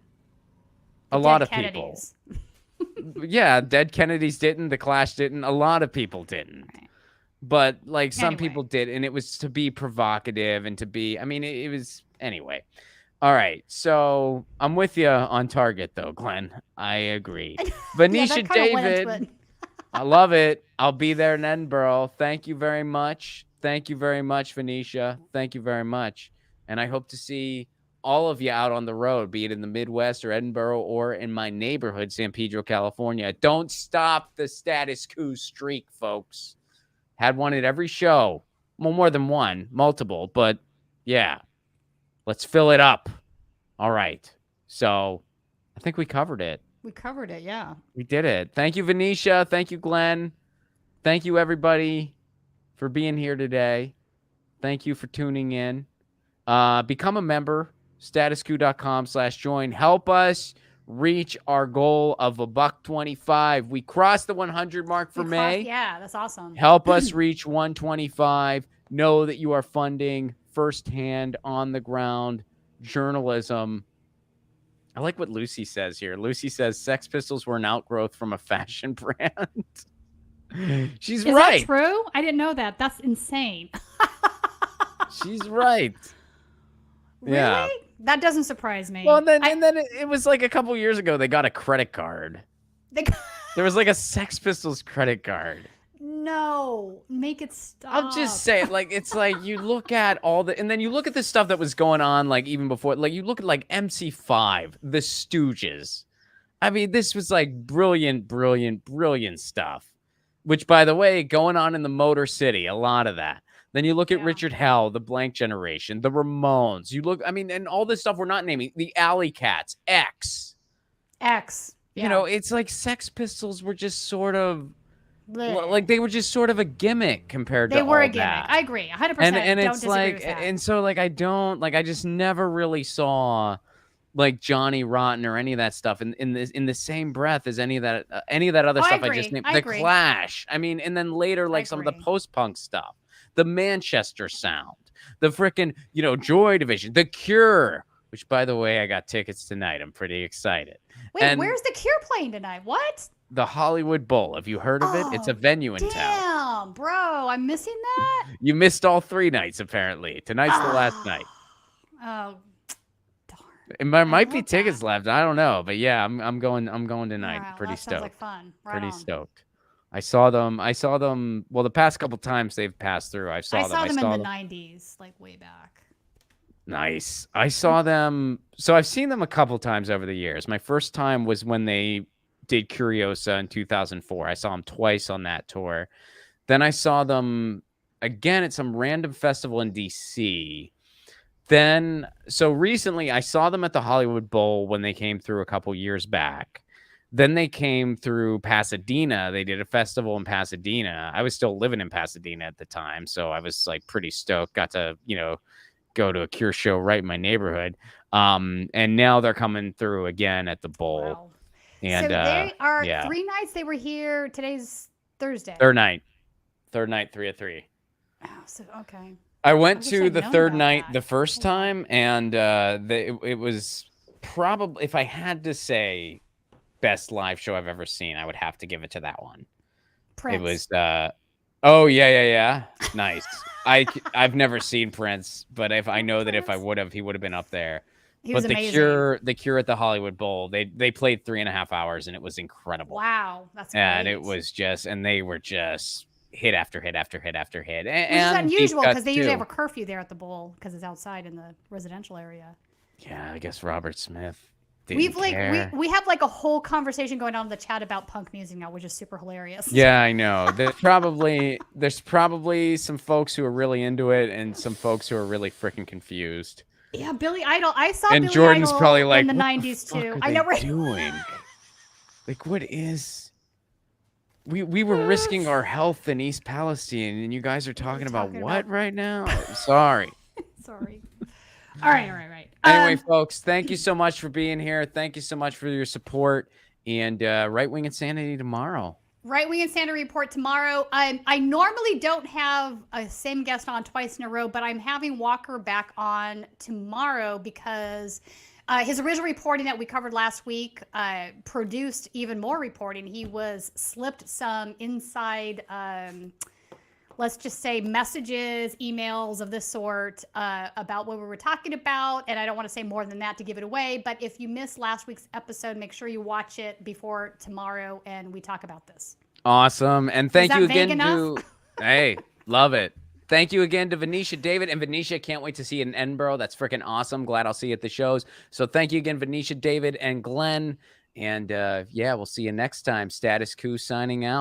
A The lot dead of Kennedys. people. Yeah, Dead Kennedys didn't. The Clash didn't. A lot of people didn't. Right. But like some Anyway. people did, and it was to be provocative and to be. I mean, it was anyway. All right, so I'm with you on Target though, Glenn. I agree. Venetia David. I love it. I'll be there in Edinburgh. Thank you very much. Thank you very much, Venetia. Thank you very much. And I hope to see all of you out on the road, be it in the Midwest or Edinburgh or in my neighborhood, San Pedro, California. Don't stop the Status Coup streak, folks. Had one at every show. Well, more than one, multiple, but yeah. Let's fill it up. All right. So I think we covered it. We covered it, yeah. We did it. Thank you, Venetia. Thank you, Glenn. Thank you, everybody, for being here today. Thank you for tuning in. Become a member, statuscoup.com/join. Help us reach our goal of $125. We crossed the 100 mark for May. Yeah, that's awesome. Help us reach 125. Know that you are funding firsthand, on the ground journalism. I like what Lucy says here. Lucy says Sex Pistols were an outgrowth from a fashion brand. She's right. Is that true? I didn't know that. That's insane. She's right. Really? Yeah. That doesn't surprise me. Well, and then it was like a couple years ago they got a credit card. There was like a Sex Pistols credit card. No, make it stop. I'll just say, like, it's like you look at all the, and then you look at the stuff that was going on, like even before, like you look at like MC5, the Stooges. I mean, this was like brilliant stuff. Which, by the way, going on in the Motor City, a lot of that. Then you look at Richard Hell, the Blank Generation, the Ramones. You look, I mean, and all this stuff we're not naming, the Alley Cats, X. You know, it's like Sex Pistols were just sort of. Like they were just sort of a gimmick compared to all that. They were a gimmick. I agree, 100%. And don't it's disagree like, with that. and so like I just never really saw like Johnny Rotten or any of that stuff in the same breath as any of that other stuff I just named. The Clash. I mean, and then later like some of the post-punk stuff, the Manchester Sound, the frickin' Joy Division, The Cure. Which, by the way, I got tickets tonight. I'm pretty excited. Wait, where's The Cure playing tonight? What? The Hollywood Bowl. Have you heard of it? It's a venue in town. Damn, bro, I'm missing that. You missed all 3 nights, apparently. Tonight's the last night. Oh, There might be tickets left. I don't know, but yeah, I'm going tonight. Wow, Pretty that stoked. sounds like fun. Right Pretty on. stoked. I saw them. Well, the past couple times they've passed through, I saw them in the 90s, like way back. Nice. I saw them. So I've seen them a couple times over the years. My first time was when they did Curiosa in 2004. I saw them twice on that tour. Then I saw them again at some random festival in DC. Then, so recently I saw them at the Hollywood Bowl when they came through a couple years back. Then they came through Pasadena. They did a festival in Pasadena. I was still living in Pasadena at the time, so I was like pretty stoked. Got to, go to a Cure show right in my neighborhood. And now they're coming through again at the bowl. Wow. And so they are 3 nights they were here. Today's Thursday. Third night, 3 of 3. Oh, so okay. I went wish to I'd the known third about night that. the first time, and it was probably, if I had to say best live show I've ever seen, I would have to give it to that one. Prince. It was oh yeah. Nice. I've never seen Prince, but if I know that if I would have, he would have been up there. He was but amazing. the Cure at the Hollywood Bowl, they played 3.5 hours, and it was incredible. Wow, that's great. And it was just, and they were just hit after hit after hit after hit. Which is And unusual deep because cuts, they usually too. have a curfew there at the bowl because it's outside in the residential area. Yeah, I guess Robert Smith didn't We've care. we have like a whole conversation going on in the chat about punk music now, which is super hilarious. Yeah, I know. There's probably some folks who are really into it and some folks who are really freaking confused. Yeah, Billy Idol. I saw And Billy Jordan's Idol probably like, in the "What 90s fuck too. are I they know, right? doing? Like, what is? We were risking our health in East Palestine, and you guys are talking about what right now? Sorry. Sorry. All right. Anyway, folks, thank you so much for being here. Thank you so much for your support. And Right Wing Insanity tomorrow. Right Wing Insanity Report tomorrow. I normally don't have a same guest on twice in a row, but I'm having Walker back on tomorrow because his original reporting that we covered last week produced even more reporting. He was slipped some inside, let's just say, messages, emails of this sort about what we were talking about. And I don't want to say more than that to give it away. But if you missed last week's episode, make sure you watch it before tomorrow and we talk about this. Awesome. And thank that you vague again enough? Hey, love it. Thank you again to Venetia David. And Venetia, can't wait to see you in Edinburgh. That's freaking awesome. Glad I'll see you at the shows. So thank you again, Venetia David and Glenn. And we'll see you next time. Status Coup signing out.